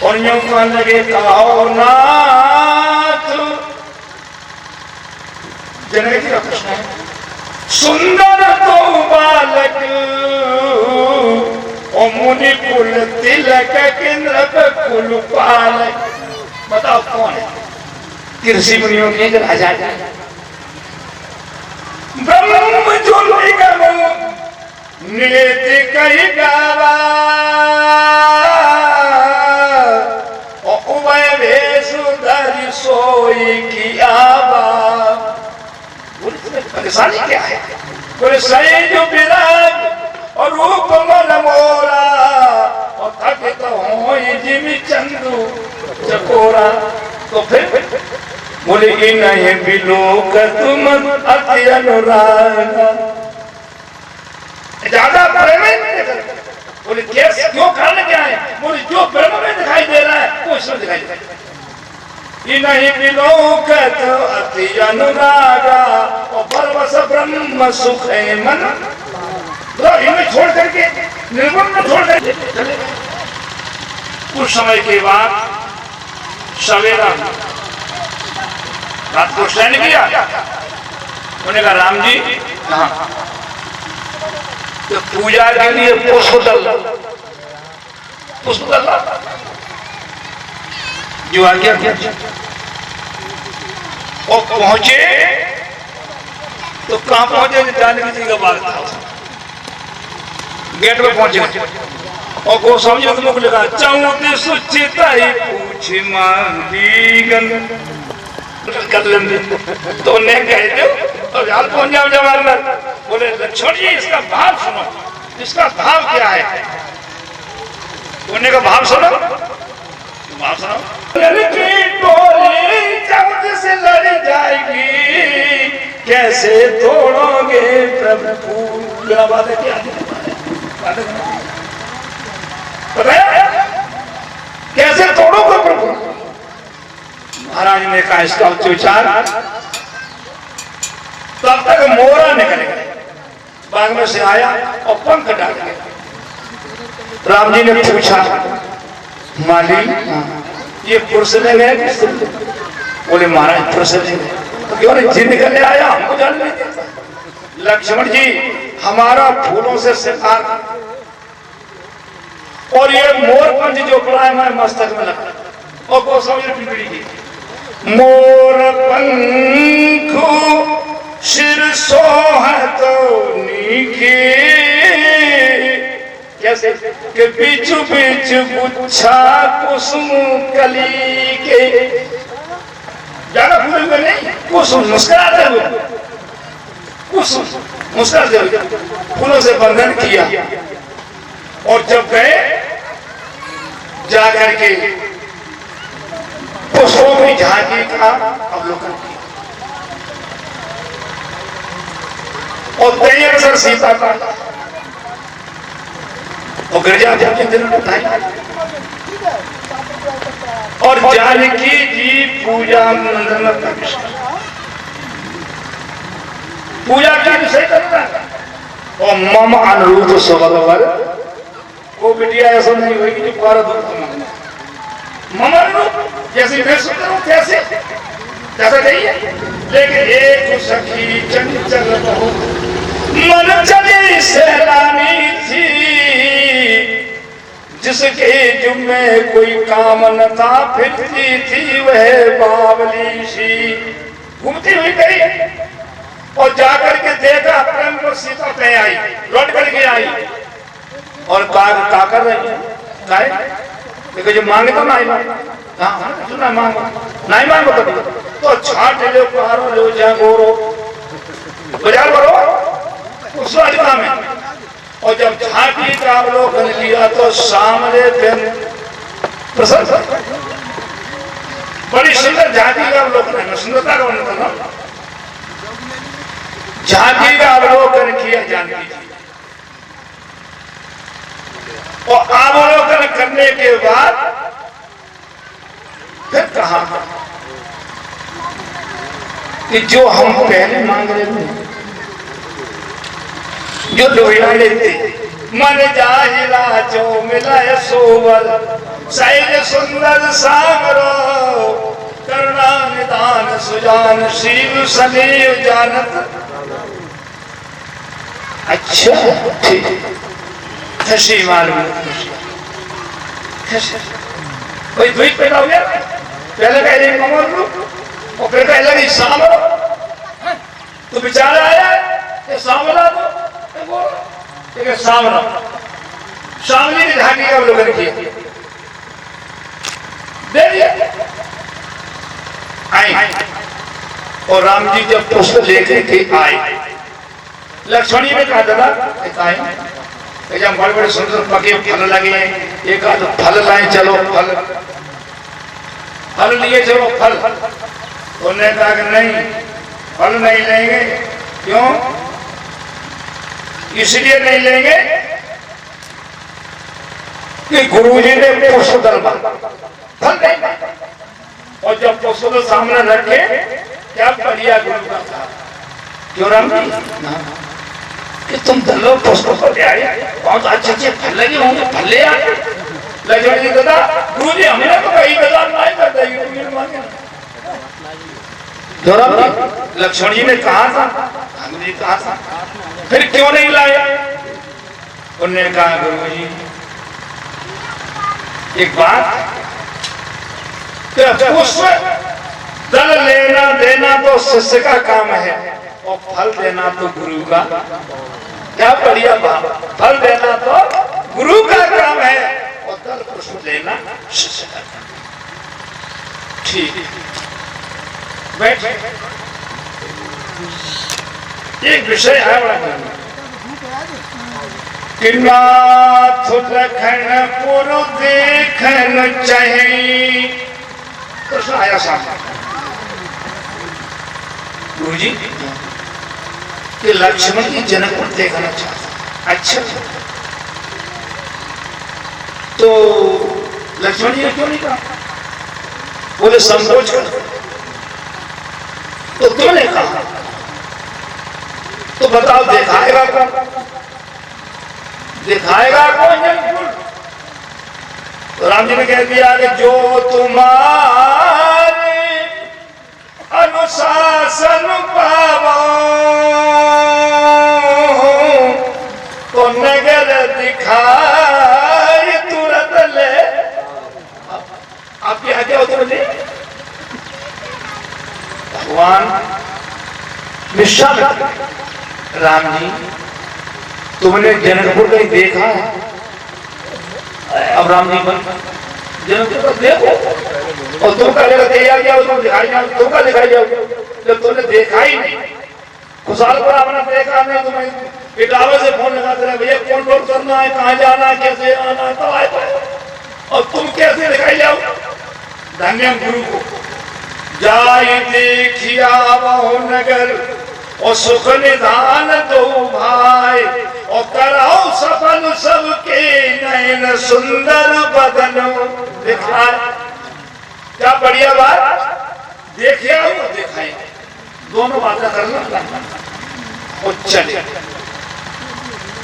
और यूं कहने लगे कहो नाथ, जनक जी का प्रश्न है, सुंदर तो बालक मुनि कुल तिलक किंद्र कुल पाल। बताओ कौन है? कृषि मुनियों के राजा ब्रह्म जो निगम नीति कही गावा और उभय भेषुधरि सोई की आवा। परेशानी क्या है? बोले सही जो विराग और रूप मन मोरा और थकित हो जिमि चंदू चकोरा। तो फिर बोले कि नहीं बिलोक तुम अति अनुराग। ज्यादा प्रेम बोले कैसे क्यों कारण क्या है? बोले जो ब्रह्म में दिखाई दे रहा है वो इसमें दिखाई दे रहा है। नहीं बिलोक अति अनुरागा और परवश ब्रह्म सुख है मन। तो इन्हें छोड़ करके निर्गुण में छोड़ करके चले गए। कुछ समय के बाद सवेरा रात को स्टैंड किया। उन्होंने कहा राम जी कहाँ? तो पूजा के लिए पुष्प डाल जो आ गया और पहुंचे तो कहां पहुंचे? जानकी जी का बाग था। गेट पे पहुंचे और गोस्वामी जी मुख लिखा चौथे सुचिताई पूछ मांगीगन कर लेंगे। तो उन्हें कह दो और यार पहुंच जाओ जवाहरलाल। बोले लक्ष्मण जी इसका भाव सुनो, इसका भाव क्या है? उन्हें का भाव सुनो, भाव सुनो। लड़की टोली जब से लड़ जाएगी कैसे तोड़ोगे प्रभु? बात है क्या? कैसे तोड़ोगे प्रभु? महाराज ने कहा इसका विचार। तब तक मोरा निकल गया, बाग में से आया और पंख डाल गया। राम जी ने पूछा माली ये पुरुष ले गए? बोले महाराज पुरुष ले गए। तो क्यों नहीं जिंद करने आया? हमको जान नहीं देता। लक्ष्मण जी हमारा फूलों से शिकार और ये मोर पंच जो पड़ा है हमारे मस्तक में लगा और गोस्वामी ने टिप्पणी की मोर पंखु सिर सोहत नीके। कैसे के बीच बीच गुच्छा कुसुम कली के। ज्यादा फूल में नहीं, कुसुम मुस्कुराते हुए, कुसुम मुस्कुराते हुए फूलों से बंधन किया। और जब गए जाकर के पुष्पों की झांकी का अवलोकन किया और तैयार सर सीता का और गिरजा जिन्होंने बताई और जानकी जी पूजा मंदिर में प्रवेश पूजा की विषय करता और मम अनुरूप स्वभाव वो बिटिया ऐसा नहीं होगी जो पारा मम अनुरूप जैसे मैं सुंदर हूं कैसे जैसा नहीं है। लेकिन एक सखी चंचल बहुत मन चली सैलानी थी जिसके जुम्मे कोई काम न था फिरती थी वह बावली सी। घूमती हुई गई और जाकर के देखा प्रेम को सीता पे आई लौट करके आई और का कर रही है देखो जो मांगे तो नहीं मांगो नहीं मांगो तो छाट लो पारो लो जागोरो बाजार करो उस राजमा में। और जब झांकी का अवलोकन किया तो सामने प्रसन्न बड़ी सुंदर झांकी का अवलोकन है। सुंदरता का वर्णन झांकी का अवलोकन किया जानकी जी और अवलोकन करने के बाद फिर कहा कि जो हम पहले मांग रहे थे जो लोहिया लेते मन जाहिला जो मिला सोवल सैल सुंदर सागरो करुणा निदान सुजान शिव सदैव जानत। अच्छा ठीक खुशी मालूम भाई दुई पैदा हो गया पहले कह रही ममोर लो और फिर कह लगी सांभो तो बेचारा आया ये सांभला तो ये सांभला शामली की झांकी का अवलोकन किया दे दिया आई और राम जी जब पुष्प लेके के आए लक्ष्मणी ने कहा दादा आए जब बड़े बड़े सुंदर पके फल लगे एक आध फल लाए चलो फल लिए चलो फल उन्होंने कहा कि नहीं फल नहीं लेंगे क्यों इसलिए नहीं लेंगे कि गुरुजी ने पुष्प दलवा फल नहीं और जब पुष्प को सामने रखे क्या बढ़िया गुरु का था क्यों राम जी कि तुम दलो पुष्प को ले आए बहुत अच्छे अच्छे फल लगे होंगे फल ले आए लक्ष्मण जी दादा गुरु जी हमने तो कहीं बाजार नहीं करता लक्ष्मण जी ने कहा था हमने कहा था फिर क्यों नहीं लाए उन्होंने कहा गुरु जी एक बात पुष्प दल लेना देना तो शिष्य का काम है और फल देना तो गुरु का क्या बढ़िया बात फल देना तो गुरु का काम है और दल पुष्प देना शिष्य का काम ठीक बैठ एक विषय है बड़ा कि नाथ रखन पुरु देखन चाहिए प्रश्न आया सामने गुरुजी कि लक्ष्मण जी जनकपुर देखना चाहता अच्छा तो लक्ष्मण जी ने क्यों नहीं कहा बोले संकोच कर तो तुमने कहा तो बताओ दिखाएगा कौन दिखाएगा कौन जनकपुर तो राम जी ने कह दिया कि जो तुम्हारे अनुशासन पावो तो नगर दिखाई तुरंत ले आप क्या क्या उतर ले भगवान निश्चय राम जी तुमने जनकपुर कहीं देखा है अब राम जी पर जनकपुर देखो और तुम का तैयार किया उसको दिखाई जाओ तुम का दिखाई जाओ जब तुमने देखा ही नहीं खुशहाल पर आपने देखा नहीं तुम्हें इटावे से फोन लगाते रहे भैया कौन कौन करना है कहाँ जाना है कैसे आना है तो आए और तुम कैसे दिखाई जाओ धन्य गुरु को जाई देखिया बहु नगर और सुख निधान दो भाई और कराओ सपन सबके नयन सुंदर बदन दिखाए क्या बढ़िया बात देखिए दिखाए दोनों बातें करना और चले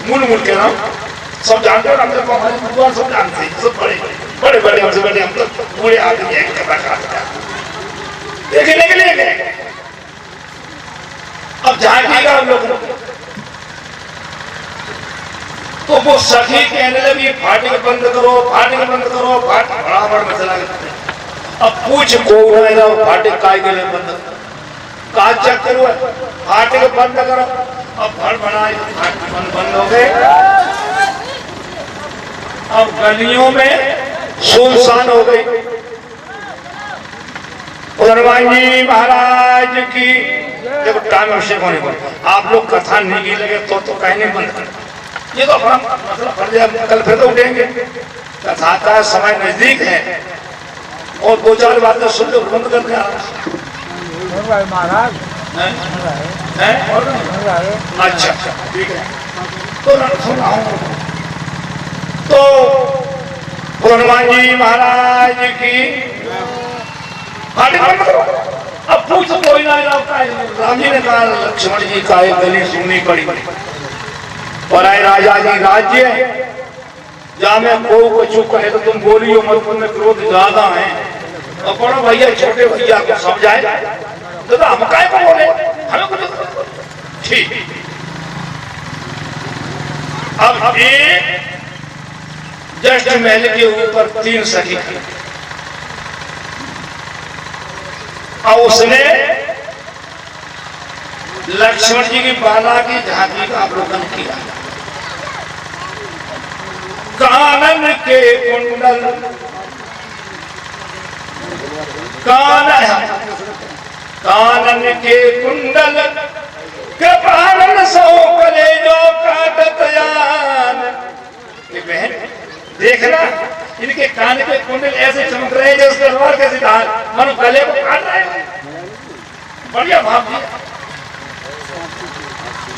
मुन मुन के नाम सब जानते हो हम तो हमारे भगवान सब जानते हैं सब बड़े बड़े बड़े हमसे बड़े हम तो पूरे आदमी हैं देखने के लिए गए अब झांकिएगा हम लोग तो वो सखी कहने लगी फाटक बंद करो फाटक बंद करो फाटक बड़ा बड़ा मसला अब पूछ को फाटक काय के लिए बंद का चक्कर हुआ फाटक बंद करो अब भर बनाए फाटक बंद हो गए अब गलियों में सुनसान हो गई हनुमान जी महाराज की देखो टाइम अवश्य होने को आप लोग कथा नहीं लगे तो कहने बंद ये तो अपना मसला फट जाए कल फिर तो उठेंगे कथा का समय नजदीक है और दो चार बातें सुन लो बंद करके महाराज अच्छा ठीक है तो सुनाऊं तो हनुमान जी महाराज की अब पूछ कोई ना राम जी ने कहा लक्ष्मण जी का एक गली सुननी पड़ी और आए राजा जी राज्य जहाँ में को कछु कहे तो तुम बोलियो मत में क्रोध ज्यादा है और बड़ा भैया छोटे भैया को समझाए तो हम काय को बोले हमें कुछ ठीक अब एक जस्ट महल के ऊपर 3 सखी थी और उसने लक्ष्मण जी की बाला की झांकी का अवलोकन किया। कानन के कुंडल कानन के कुंडल कृपालन सो करे जो काटत यान। बहन देखना, इनके कान के कुंडल ऐसे चमक रहे हैं जैसे तलवार के सितार, मानो गले को काट रहे हैं। बढ़िया भाव दिया।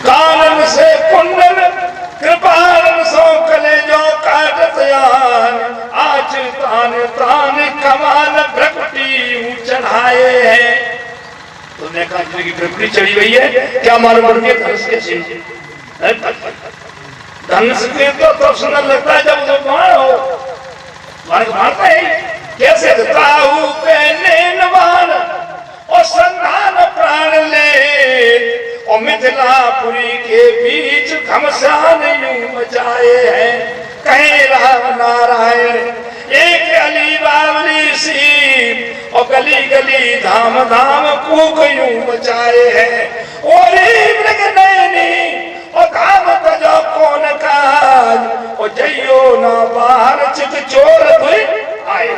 कानन से कुंडल कृपालन सो कले जो काटत यान। आज तान तान कमान भ्रकुटी चढ़ाए हैं। तुमने कहा जिनकी भ्रकुटी चढ़ी हुई है, क्या मालूम पड़ती है धनुष के सिंह। धनुष के तो सुंदर लगता है जब वो बाण हो, मारता है कैसे ताऊ पे नैनवान और संधान प्राण ले। और मिथिलापुरी के बीच घमसान यूं मचाए हैं। कहे राम नारायण एक अली बावली सी और गली गली धाम धाम कूक यूं मचाए हैं। और मृग नैनी और धाम तजो कौन काज और जइयो ना बाहर चित चोर धुई आए।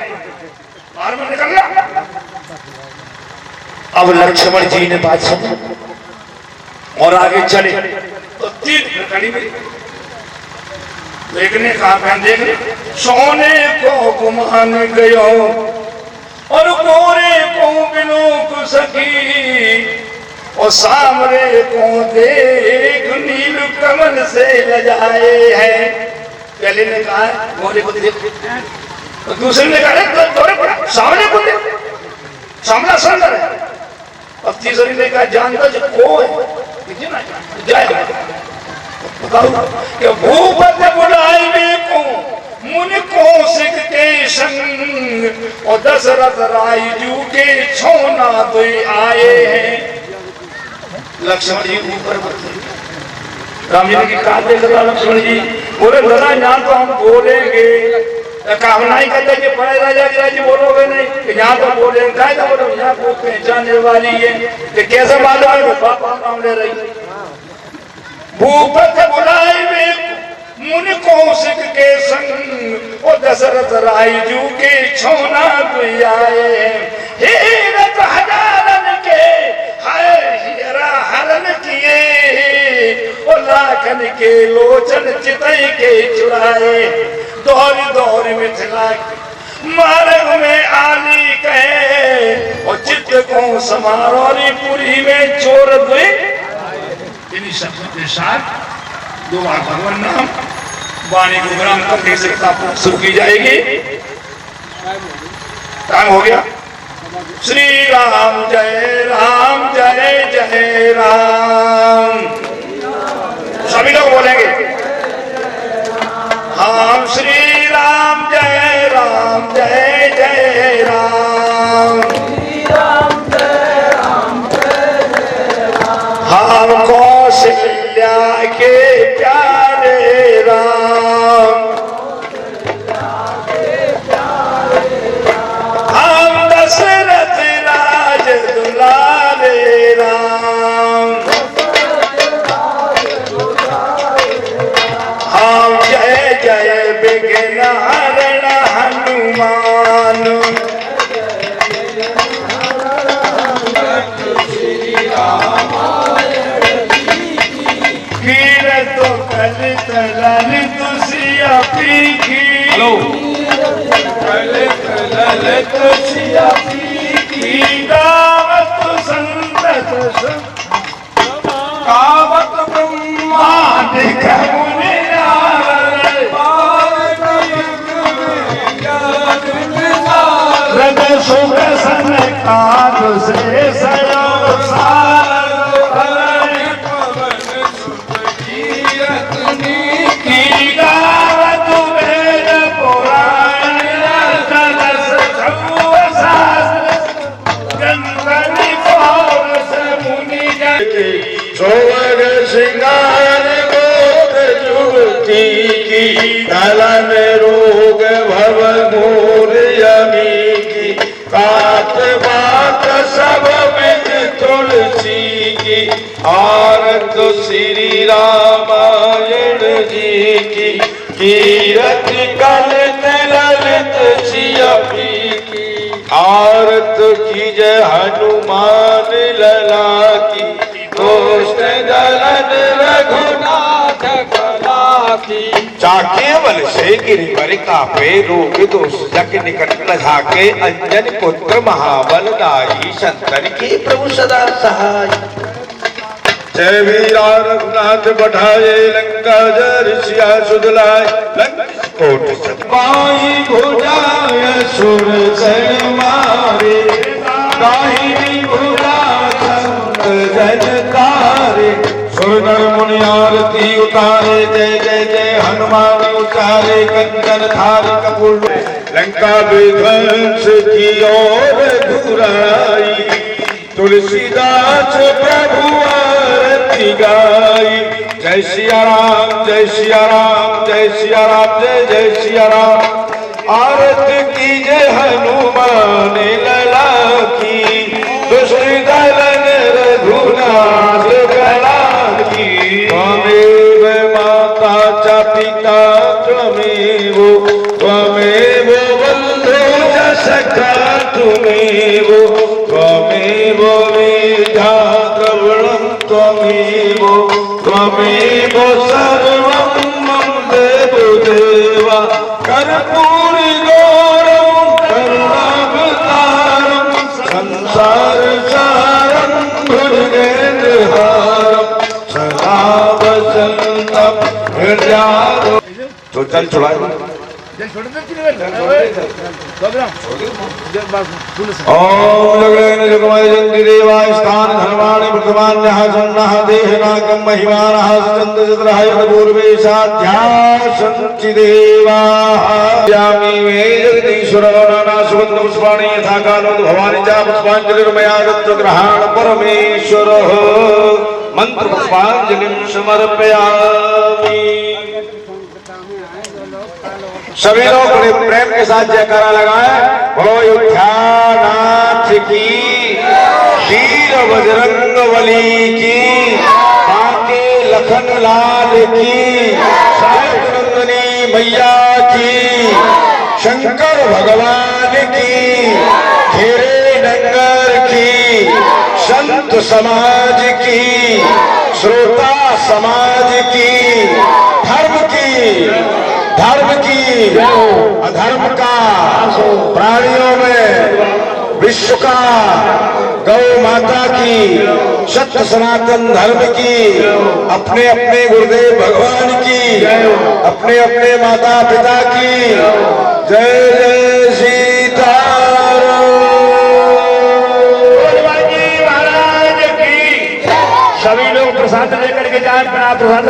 बाहर में निकल गया। अब लक्ष्मण जी ने बात सुनी और आगे चले तो 3 खड़ी में देखने का बहन देखने सोने को गुमान गयो और गोरे को बिनो सकी और सामरे को देख नील कमल से लजाए हैं। पहले ने कहा गोरे को देख, तो दूसरे ने कहा सामने को देख, सामना सुंदर है। अब तीसरे ने कहा जानता जो को है कि भूपत बुलाए को मुनि कौशिक के संग और दशरथ राय जू के छोना दो आए हैं। लक्ष्मण जी ऊपर राम जी की कहा देखा लक्ष्मण जी बोले दादा यहाँ तो हम बोलेंगे कामना ही कहते कि बड़े राजा जी बोलोगे नहीं, यहाँ तो बोलेंगे क्या बोलो यहाँ को पहचानने वाली है कि कैसे मालूम है पापा नाम ले रही। भूपत बुलाए में मुनि कौशिक के संग और दशरथ राय जू के छोना कोई आए। हीरत हजारन के हीरा हरन किए और लाखन के लोचन चितई के चुराए। दौर दौर मिथिला मार्ग में आली कहे और चित्त को समारोरी पुरी में चोर दुई। इन्हीं शब्दों के साथ 2 बार भगवान नाम वाणी को ग्राम करने से शुरू की जाएगी। टाइम हो गया। श्री राम जय राम जय जय राम। सभी लोग बोलेंगे हम श्री राम जय जय राम। हम कौशल्या के प्यारे राम। हम दशरथ राज दुलारे राम। हम जय जय विघ्न हरण हनुमान। तो कल तलन तुसिया पीखी। हेलो कल तलन तुसिया पीखी। गावत संतत कावत ब्रह्मांड मुनि रद सुख सन काज से सयो सार। श्रृंगार गोद जुगती की दलन रो तो श्री रामायण जी की कीरत कलित ललित छियपी की आरत की जय हनुमान लला की दोस्त दलन रघुनाथ कला की चाके बल से गिरिवर कापे रोग दोष जग निकट न झाके अंजन पुत्र महाबल दाई संतन की प्रभु सदा सहाय जय वीरा रघुनाथ बढ़ाए लंका जर सिया सुधलाए कोट सतपाई भुजाय सुर सन मारे काहि भुजा संत जन तारे सुर नर मुनि आरती उतारे जय जय जय हनुमान उचारे कंचन थारी कपूर लंका विध्वंस की ओर घुराई तुलसीदास प्रभु आरती गाई जय सिया राम जय सिया राम जय सिया राम जय जय सिया राम आरती की जय हनुमान लला की दूसरी दलन रघुनाथ कला की त्वमेव माता च पिता त्वमेव त्वमेव बंधु च सखा त्वमेव त्वमेव विद्या द्रविणं त्वमेव त्वमेव सर्वं मम देवदेवा कर्पूरि गौरवं करुणावतारं संसार सारं भुजगेन्द्रहारं सदा वसन्तं हृदयारो तो चल छुड़ा ओम लग्न जगमय जंति देवाय स्थान धर्माणि वर्तमान्यः सन्नः देहनाकं महिमानः चन्द्र चतुराय पूर्वे साध्या सन्ति देवाः यामि मे जगदीश्वर नाना सुगन्ध पुष्पाणि यथा कालो भवानि च पुष्पाञ्जलिर्मया दत्तग्रहाण परमेश्वरः मंत्र पुष्पाञ्जलिं समर्पयामि सभी लोग बड़े प्रेम के साथ जयकारा लगाए बोलो अयोध्यानाथ की वीर बजरंग बली की बाके लखन लाल की साहिबनंदनी मैया की शंकर भगवान की घेरे डंगर की संत समाज की श्रोता समाज की धर्म की अधर्म का प्राणियों में विश्व का गौ माता की सत्य सनातन धर्म की अपने अपने गुरुदेव भगवान की अपने अपने माता पिता की जय जय सीताराम महाराज की सभी लोग प्रसाद लेकर के जाए प्रसाद